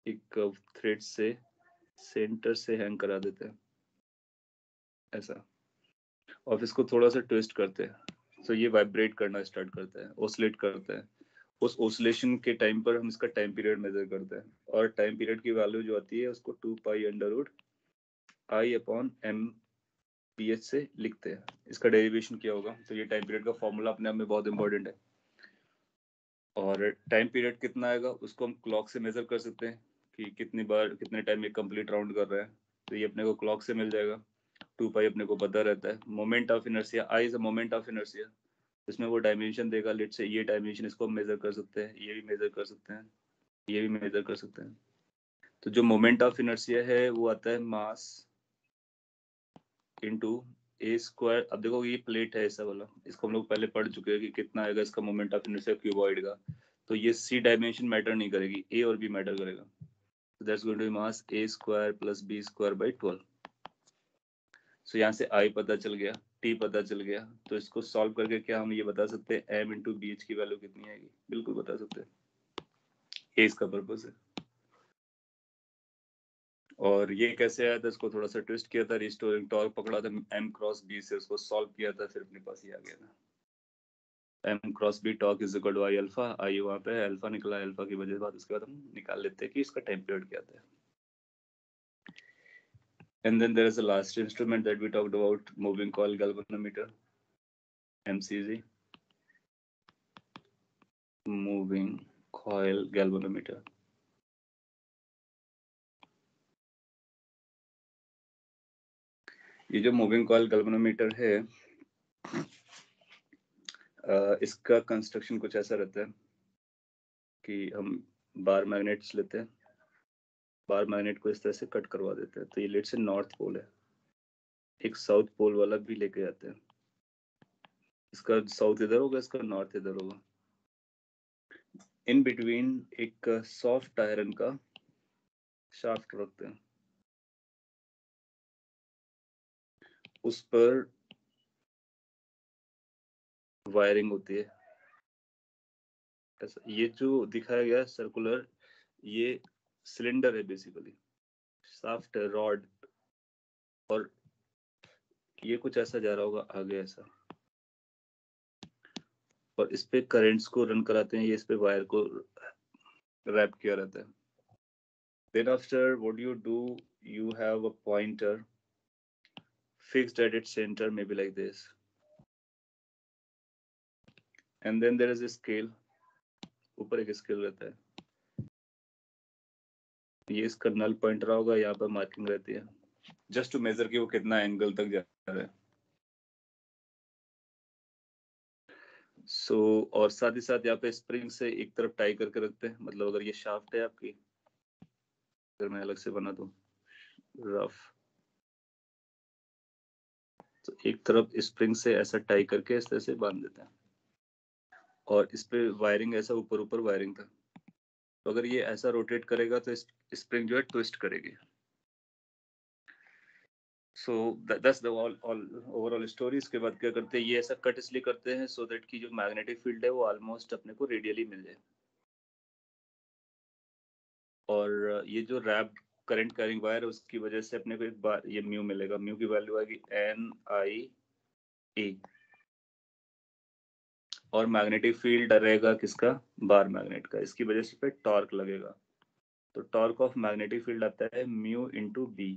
Speaker 1: एक थ्रेड से सेंटर से हैंग करा देते हैं ऐसा, और इसको थोड़ा सा ट्विस्ट करते हैं। सो ये वाइब्रेट करना स्टार्ट करता है, ओसिलेट करता है। उस ओसिलेशन के टाइम पर हम इसका टाइम पीरियड मेजर करते हैं, और टाइम पीरियड की वैल्यू जो आती है उसको 2π/I/m/BH से लिखते हैं। इसका डेरिवेशन क्या होगा, तो ये टाइम पीरियड का फॉर्मूला अपने आप में बहुत इंपॉर्टेंट है। और टाइम पीरियड कितना आएगा उसको हम क्लॉक से मेजर कर सकते हैं कि कितनी बार कितने टाइम में कंप्लीट राउंड कर रहा है, तो ये अपने को क्लॉक से मिल जाएगा। 2π अपने को पता रहता है। Moment of inertia, I is a moment of inertia, इसमें वो डायमेंशन देगा। लेट से ये डायमेंशन, इसको हम मेजर कर सकते हैं, ये भी मेजर कर सकते हैं, ये भी मेजर कर सकते हैं। तो जो मोमेंट ऑफ इनर्शिया है वो आता है मास इनटू a स्क्वायर। अब देखो ये प्लेट है ऐसा वाला, इसको हम लोग पहले पढ़ चुके हैं कि कितना आएगा इसका मोमेंट ऑफ इनर्शिया क्यूबॉइड का। तो ये C डायमेंशन मैटर नहीं करेगी, A और B मैटर करेगा। So that's going to be mass a square plus b square by 12. So यहाँ से I पता चल गया, T पता चल गया, तो इसको सॉल्व करके क्या हम ये बता सकते हैं M into BH की वैल्यू कितनी आएगी? बिल्कुल बता सकते हैं, ये इसका पर्पस है। और ये कैसे आया था, इसको थोड़ा सा ट्विस्ट किया था, रिस्टोरिंग टॉर्क पकड़ा था M क्रॉस B से, उसको सॉल्व किया था, फिर अपने पास ये आ गया था M cross B torque is equal to I alpha. I वहाँ पे अल्फा निकला, अल्फा की वजह से बाद उसके बाद हम निकाल लेते हैं कि इसका टाइम पीरियड क्या आता है। And then there is the last instrument that we talked about, moving coil galvanometer, MCG, moving coil galvanometer. ये जो मूविंग कॉइल गैल्वेनोमीटर है, इसका कंस्ट्रक्शन कुछ ऐसा रहता है कि हम बार मैग्नेट्स लेते हैं, बार मैग्नेट को इस तरह से कट करवा देते हैं। तो ये लेट से नॉर्थ पोल है, एक साउथ पोल वाला भी लेके आते हैं। इसका साउथ इधर होगा, इसका नॉर्थ इधर होगा। इन बिटवीन एक सॉफ्ट आयरन का शाफ्ट रखते हैं, उस पर वायरिंग होती है ऐसा। ये जो दिखाया गया सर्कुलर, ये सिलेंडर है बेसिकली, शाफ्ट है, रॉड, और ये कुछ ऐसा जा रहा होगा आगे ऐसा, और इस पे करंट्स को रन कराते हैं। ये इस पे वायर को रैप किया रहता है। Then after what you do, you have a pointer fixed at its center, maybe like this, and then there is a scale, ऊपर एक स्केल रहता है। ये इसका नल पॉइंट रहा होगा, यहाँ पर मार्किंग रहती है जस्ट टू मेजर कि वो कितना एंगल तक जा रहा है। और साथ ही साथ यहाँ पे स्प्रिंग से एक तरफ टाई करके रखते हैं। मतलब अगर ये शाफ्ट है आपकी, अगर मैं अलग से बना दूं रफ, तो एक तरफ स्प्रिंग से ऐसा टाई करके इस तरह से बांध देते हैं, और इस पे वायरिंग ऐसा ऊपर ऊपर वायरिंग था। तो अगर ये ऐसा रोटेट करेगा तो स्प्रिंग जो है ट्विस्ट करेगी। So that's the all overall story. इसके बाद क्या करते हैं, ये ऐसा कट इसलिए करते हैं सो दैट की जो मैग्नेटिक फील्ड है वो ऑलमोस्ट अपने को रेडियली मिल जाए। और ये जो रैप करंट कैरिंग वायर है उसकी वजह से अपने को एक बार ये म्यू मिलेगा। म्यू की वैल्यू आएगी NIA। और मैग्नेटिक फील्ड रहेगा किसका, बार मैग्नेट का। इसकी वजह से फिर टॉर्क लगेगा। तो टॉर्क ऑफ मैग्नेटिक फील्ड आता है mu into B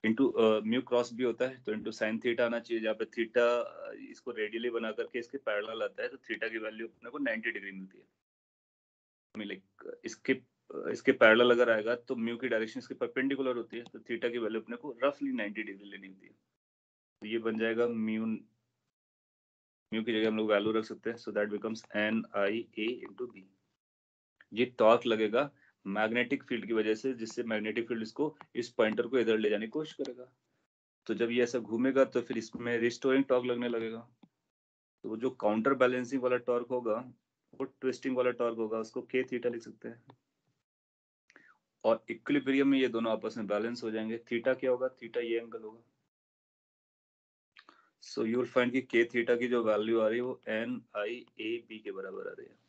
Speaker 1: into mu cross B होता है तो इंटू साइन थीटा आना चाहिए, जहाँ पे थीटा इसको रेडियली बना करके इसके पैरेलल आता है। तो थीटा की वैल्यू अपने को 90 डिग्री मिलती है। लाइक इसके पैरेलल अगर आएगा तो म्यू की डायरेक्शन इसके परपेंडिकुलर होती है, तो थीटा की वैल्यू अपने को रफली 90 डिग्री लेनी होती है। तो ये बन जाएगा म्यू की जगह हम लोग वैल्यू रख सकते हैं, so that becomes NIA into B. ये टॉर्क लगेगा मैग्नेटिक फील्ड की वजह से, जिससे मैग्नेटिक फील्ड इसको इस पॉइंटर को इधर ले जाने की कोशिश करेगा। तो जब ये ऐसा घूमेगा तो फिर इसमें रिस्टोरिंग टॉर्क लगने लगेगा। तो वो जो काउंटर बैलेंसिंग वाला टॉर्क होगा वो ट्विस्टिंग वाला टॉर्क होगा, उसको K थीटा लिख सकते हैं। और इक्विलिब्रियम में ये दोनों आपस में बैलेंस हो जाएंगे। थीटा क्या होगा, थीटा ये एंगल होगा। सो यू विल फाइंड कि K थीटा की जो वैल्यू आ रही है वो NIAB के बराबर आ रही है।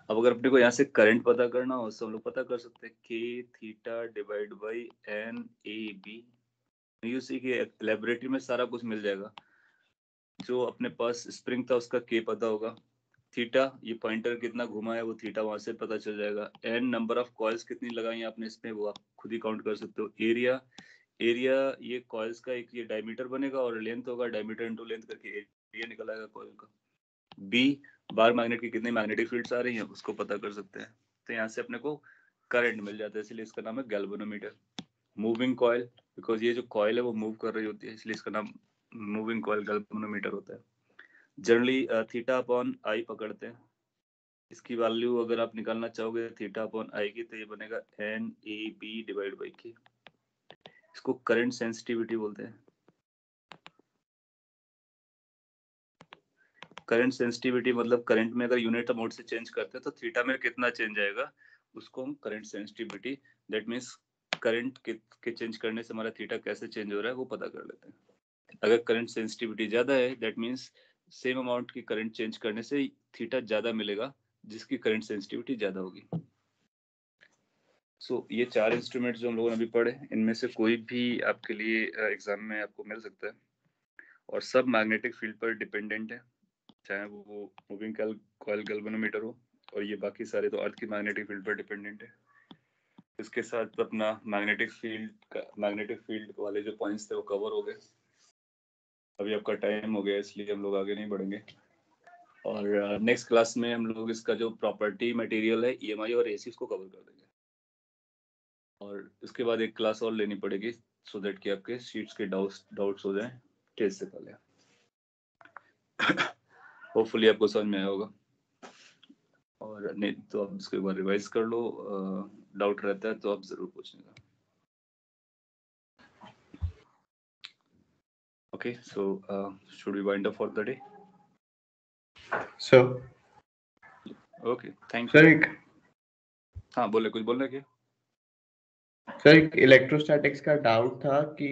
Speaker 1: अब अगर अपने को यहाँ से करंट पता करना हो तो हम लोग पता कर सकते हैं K theta divide by NAB। You see कि लैबोरेटरी में सारा कुछ मिल जाएगा। जो अपने पास स्प्रिंग था उसका K पता होगा, थीटा ये पॉइंटर कितना घुमा है वो थीटा वहां से पता चल जाएगा। N नंबर ऑफ कॉइल्स कितनी लगाई आपने इसमें वो आप खुद ही काउंट कर सकते हो। एरिया ये कॉइल्स का एक ये डायमीटर बनेगा और लेंथ होगा, डायमीटर इनटू लेंथ करके एरिया निकल आएगा कॉइल का। बी बार मैग्नेट की कितनी मैग्नेटिक फील्ड्स आ रही हैं उसको पता कर सकते हैं। तो यहाँ से अपने को करंट मिल जाता है, इसलिए इसका नाम है गैल्वेनोमीटर। मूविंग कॉइल, बिकॉज ये जो कॉइल है वो मूव कर रही होती है, इसलिए इसका नाम मूविंग कॉइल गैल्वेनोमीटर होता है। जनरली थीटा अपॉन आई पकड़ते हैं। इसकी वैल्यू अगर आप निकालना चाहोगे थीटा अपॉन आई की, तो ये बनेगा NAB डिवाइड बाई K। इसको करंट सेंसिटिविटी बोलते हैं। करंट सेंसिटिविटी मतलब करंट में अगर यूनिट मोड से चेंज करते हैं तो थीटा में कितना चेंज आएगा उसको हम current sensitivity, that means current के चेंज करने से हमारा थीटा कैसे चेंज हो रहा है वो पता कर लेते हैं। अगर करंट सेंसिटिविटी ज्यादा है दैट मीन्स सेम अमाउंट की करंट चेंज करने से थीटा ज्यादा मिलेगा, जिसकी करंट सेंसिटिविटी ज्यादा होगी। सो ये 4 इंस्ट्रूमेंट्स जो हम लोगों ने अभी पढ़े, इनमें से कोई भी आपके लिए एग्जाम में आपको मिल सकता है और सब मैग्नेटिक फील्ड पर डिपेंडेंट है, चाहे वो मूविंग कॉइल गैल्वेनोमीटर हो और ये बाकी सारे तो अर्थ की मैग्नेटिक फील्ड पर डिपेंडेंट है। इसके साथ अपना मैग्नेटिक फील्ड वाले जो पॉइंट्स थे वो कवर हो गए। अभी आपका टाइम हो गया इसलिए हम लोग आगे नहीं बढ़ेंगे। और नेक्स्ट क्लास में हम लोग इसका जो प्रॉपर्टी मटेरियल है EMI और AC को कवर कर देंगे। और इसके बाद एक क्लास और लेनी पड़ेगी सो दैट कि आपके शीट्स के डाउट्स हो जाएं टेस्ट से पहले। होपफुली आपको समझ में आया होगा, और नहीं तो आप इसको एक बार रिवाइज कर लो। डाउट रहता है तो आप जरूर पूछेगा। Okay, so should we wind up for the day?
Speaker 2: So
Speaker 1: okay, thank
Speaker 2: sir
Speaker 1: you. हाँ बोले, कुछ बोलना क्या?
Speaker 2: सर एक इलेक्ट्रोस्टैटिक्स का डाउट था कि